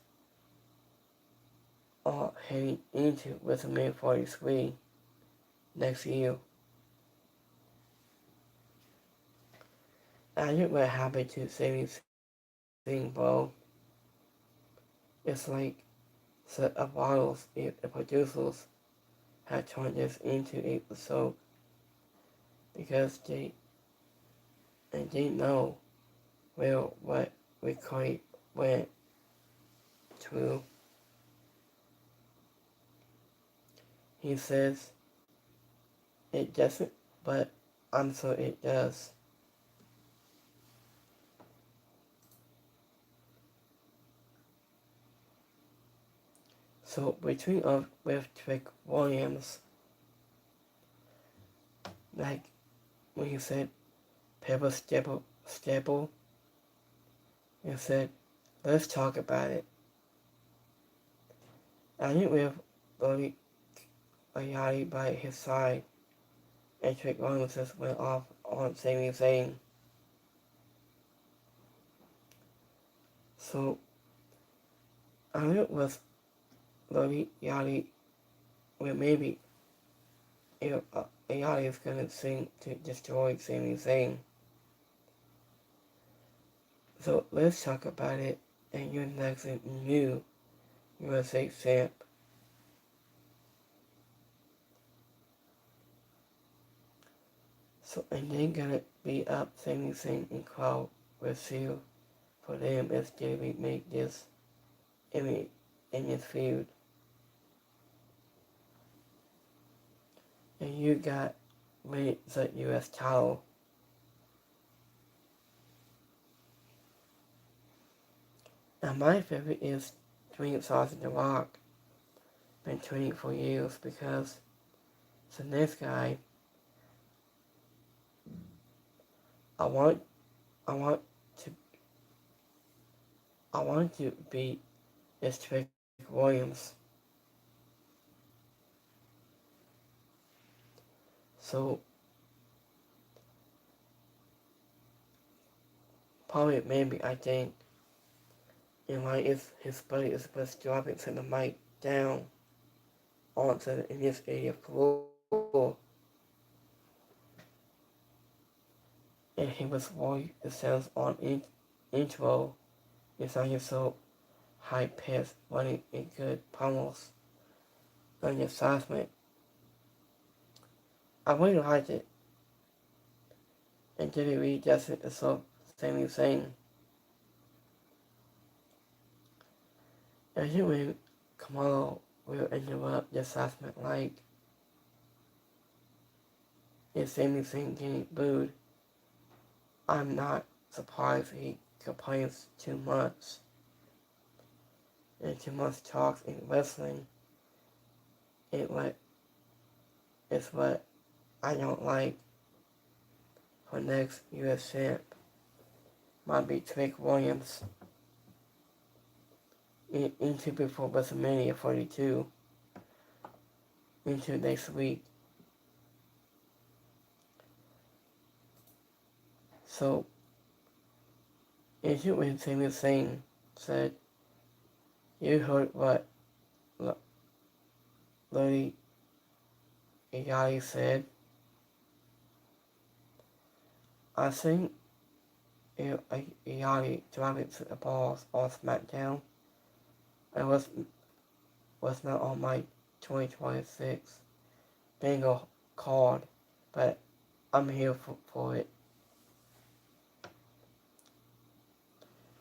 heading into WrestleMania 43 next year. I think what happened to Sami's thing, bro. It's like the bottles, the producers had turned this into an episode because they didn't know what Ricky went through. He says it doesn't, but I'm sure it does. So between with Trick Williams, like when he said Pepper Staple, he said, let's talk about it. I think with Lodi Ayati by his side, and Trick Williams just went off on Sami Zayn. So I think with Lodi Ayati, well maybe Ayati is gonna sing to destroy Sami Zayn. So let's talk about it, and you're next new USA champ. So and they're gonna be up Sami Zayn and crowd with you. For them, it's gonna make this in this feud. and you got made the U.S. title. And my favorite is Dwayne Sausage The Rock. Been training for years because the next guy I want I want to I want to beat is Trick Williams. So probably maybe I think and why is his buddy is supposed to drop it to the mic down onto in this area floor. And he was voice it sounds on intro. It's not so high pitched running a good pummels on your assessment. I really liked it. And Diddy Reed does it so same thing. And you when Kamalo will interrupt the assessment like it's same thing getting booed. I'm not surprised he complains too much. And too much talks in wrestling. It's what I don't like for next US champ. Might be Trick Williams into before WrestleMania 42 into next week. So, into when Sami Zayn said, you heard what Lady Yachty said. I think Yachty driving to the balls on Smackdown. It was not on my 2026 bingo card, but I'm here for it.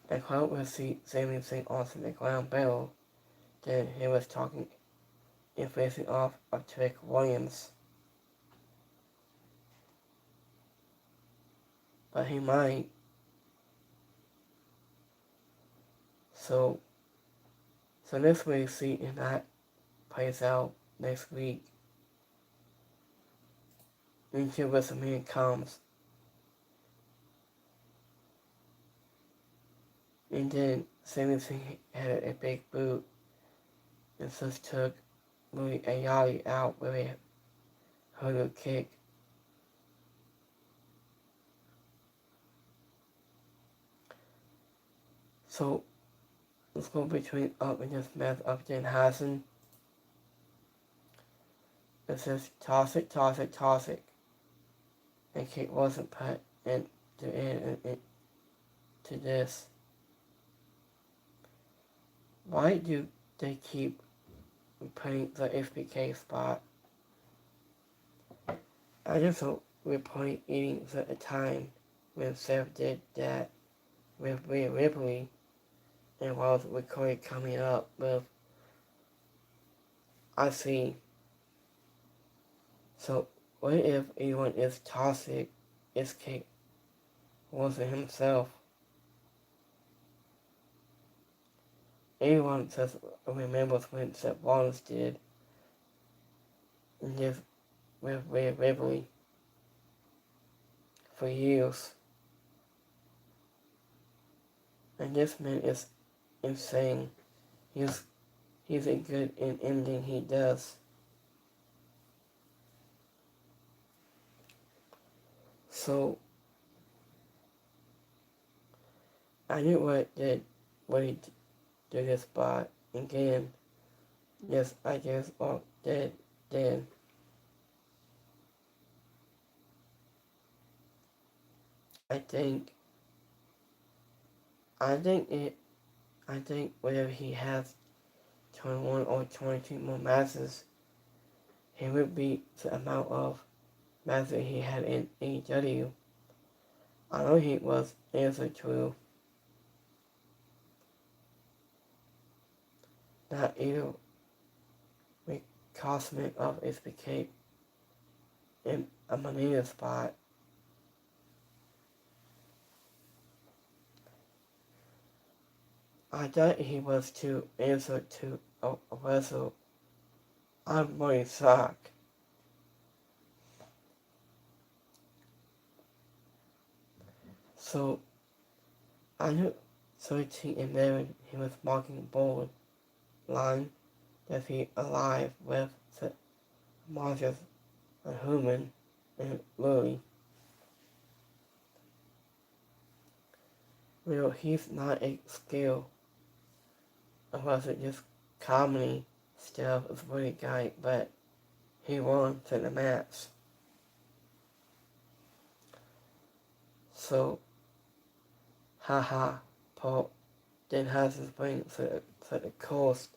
And Cloud will see Sami Zayn on the ground bell. Then he was talking and facing off of Trick Williams. But he might. So this way see if that plays out next week. Until WrestleMania comes. And then Sami Zayn had a big boot and just took Louis Ayali out with a hurdle kick. So let's go between up and just match up then Hassan. It says toss it, toss it, toss it. And Kate wasn't put into this. Why do they keep putting the FBK spot? I just hope we're playing eating at a time when Seth did that with Rhea Ripley and while the recording coming up with I see. So what if anyone is toxic? Is Kate wasn't himself? Anyone says remembers when Seth Rollins did and just with Rhea Ripley for years. And this man is insane. He's a good in anything he does. So I knew what he did this spot again. Yes, I guess all dead. I think whether he has 21 or 22 more matches, he would beat the amount of matches he had in AEW. I know he was answer to not either recastment of SBK in a manila spot. I thought he was to answer to a wrestle. I'm really shocked. So I knew 13 and 11 he was marking bold line that he alive with the monsters a human and Lily. Well, he's not a skill unless it just comedy stuff is really guy, but he won to the match. So, haha, Paul then has his brain for the cost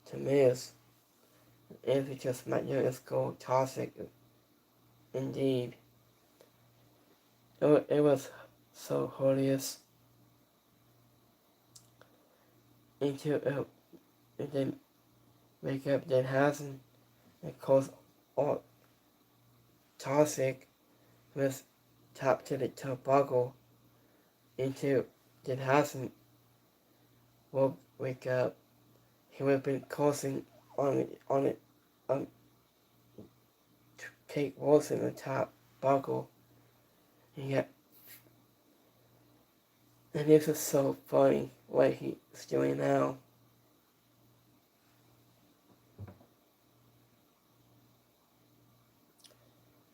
to miss. And he just Smackdown is gold toxic indeed. It was so hilarious until it didn't make up then hasn't. It caused all toxic was tapped to the toe buckle into that hasn't will wake up. He would have been causing on it um Kate Wilson the top buckle. And yet and this is so funny what he's doing now.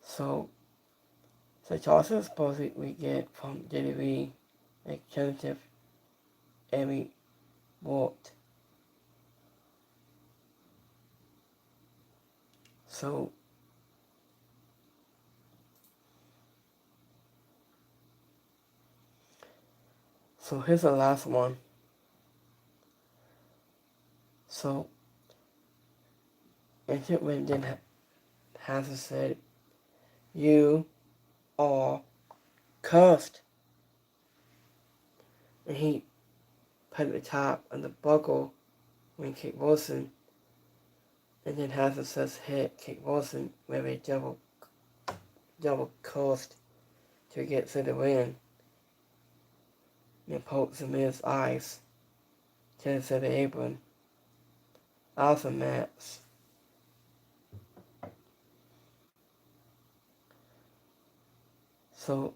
So also supposedly we get from WWE executive Emmy Walt. So here's the last one. So Ancient Wyndon has said, "You are cursed," and he put the top on the buckle when Kate Wilson, and then Hazard says hit Kate Wilson with a double coast to get to the win. And pokes him in his eyes to the apron. Awesome match. So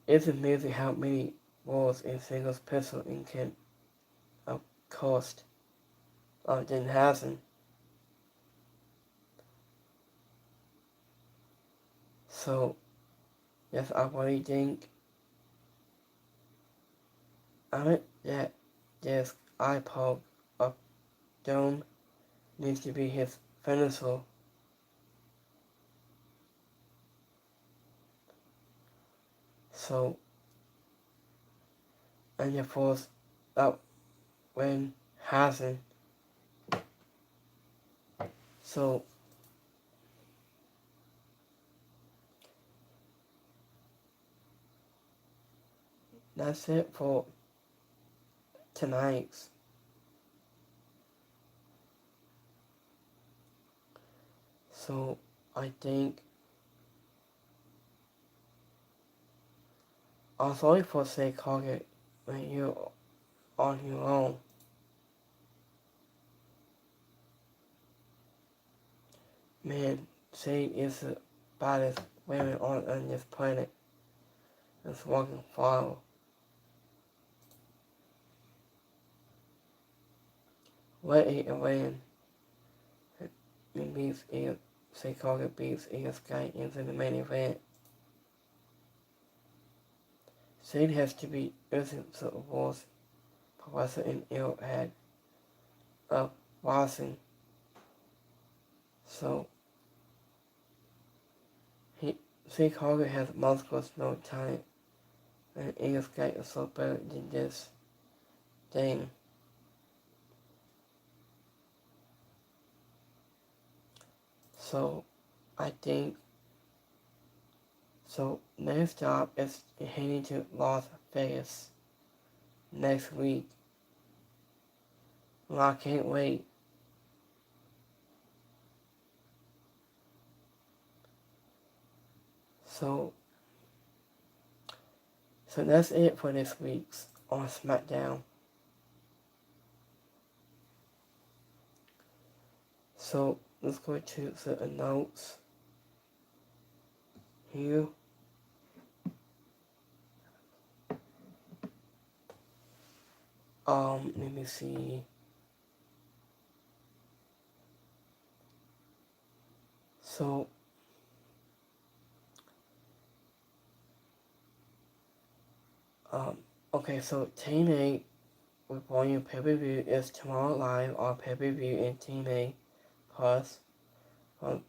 it's amazing how many walls in singles pistol and can cost than hasn't. So yes, I really think that this iPod of Dome needs to be his finisher. So and of course that when hasn't. So that's it for tonight's. So I think I'm sorry for saying Target when you're on your own. Man, she is the baddest women on this planet. It's walking file. Let it win. It beats Chicago beats Sky into the main event. Shade has to be using the awards Professor and ill had of Watson. So Chicago has muscles, no talent, and Sky is so better than this thing. So I think next job is heading to Las Vegas next week. Well, I can't wait. So that's it for this week's on Smackdown. So let's go to the notes here. Let me see. So okay, so TNA with Volume Pay-Per-View is tomorrow live on Pay-Per-View and TNA Plus from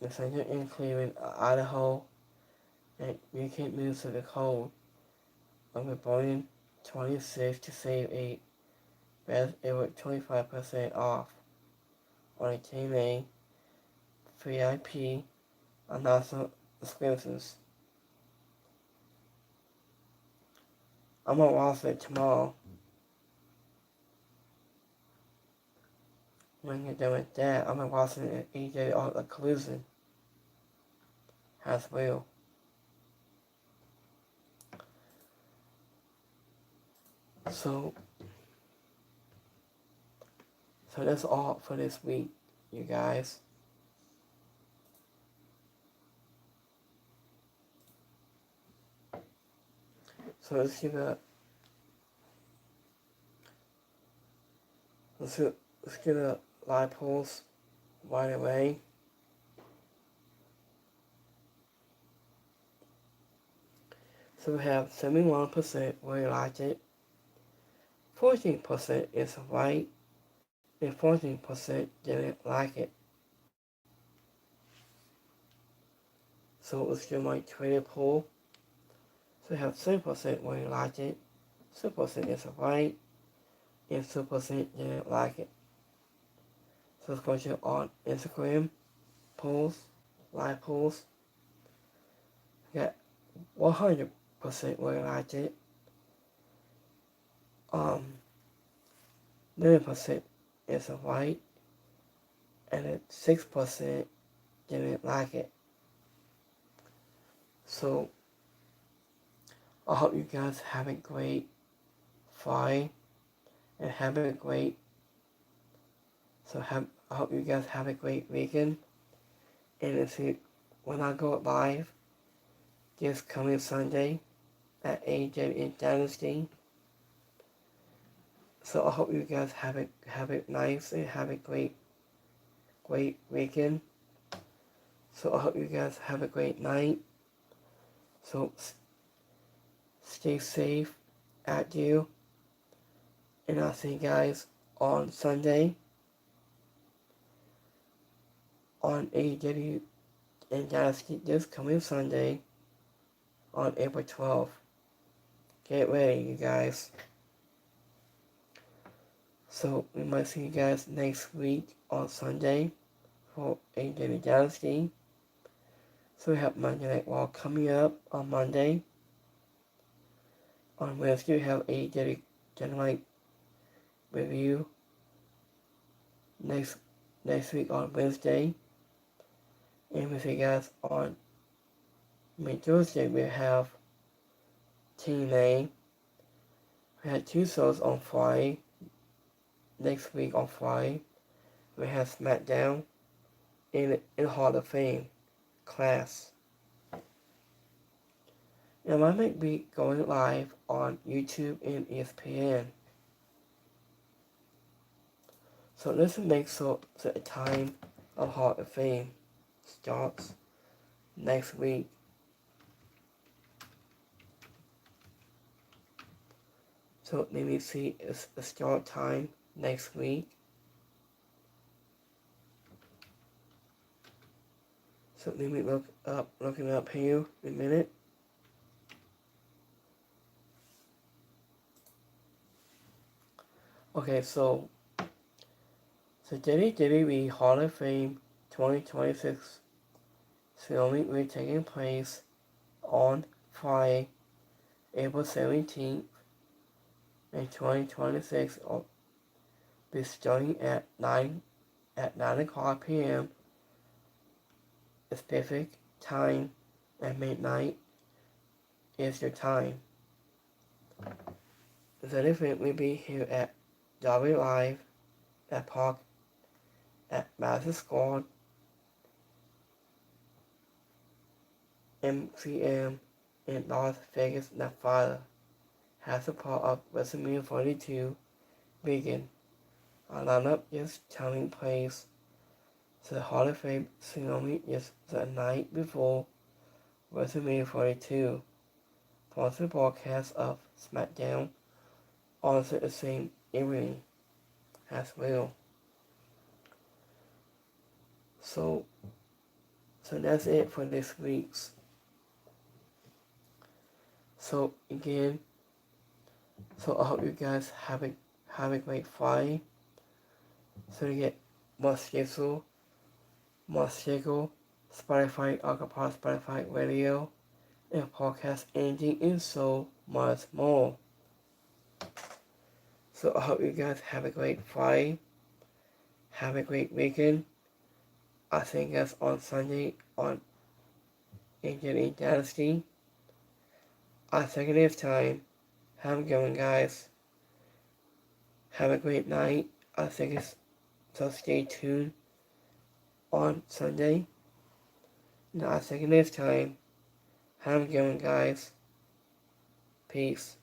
the center in Cleveland, Idaho, and you can move to the code of Volume 26 to save a best ever 25% off on a TNA VIP announcer exclusives. I'm gonna watch it tomorrow. When you're done with that, I'm gonna watch it at AJ on the Collusion as well. So that's all for this week, you guys. So let's give a live polls right away. So we have 71% really liked it, 14% is right, and 14% didn't like it. So let's do my Twitter poll. So we have 7% really liked it, 2% is right, and 2% didn't like it. So let's go to on Instagram polls, live polls. We got 100% really liked it. 9% is right, and 6% didn't like it. So I hope you guys have a great Friday and have a great. I hope you guys have a great weekend. And see when I go live this coming Sunday at AJ Dynasty. So I hope you guys have a nice and have a great weekend. So I hope you guys have a great night. So stay safe out there. And I'll see you guys on Sunday on AEW and Dynasty this coming Sunday on April 12th. Get ready, you guys. So we might see you guys next week on Sunday for AEW Dynasty. So we have Monday Night Raw coming up on Monday. On Wednesday we have AEW Dynamite review next week on Wednesday. And we'll see you guys on Thursday we have TNA. We had 2 shows on Friday. Next week on Friday, we have Smackdown in Hall of Fame class. And I might be going live on YouTube and ESPN. So let's make sure the time of Hall of Fame starts next week. So let me see the start time next week. So let me looking up here in a minute. Okay, so WWE Hall of Fame 2026 filming will be taking place on Friday, April 17th, and 2026 will be starting at 9 o'clock p.m. Pacific time at midnight is your time. The event will be here at Derby Live at Park at Madison Square MCM in Las Vegas, Nevada. Has a part of WrestleMania 42 begin. Our lineup is taking place. The Hall of Fame ceremony is the night before WrestleMania 42. Plus the broadcast of Smackdown also the same evening as well. So that's it for this week's. So again, I hope you guys have a great Friday. So to get more schedule, Spotify, Acapella, Spotify Radio, and podcast ending, and so much more. So I hope you guys have a great Friday. Have a great weekend. I think that's on Sunday on Indian Dynasty. I think it is time. Have a good one, guys. Have a great night. I think it's so stay tuned on Sunday. Now I think it is time. Have a good one, guys. Peace.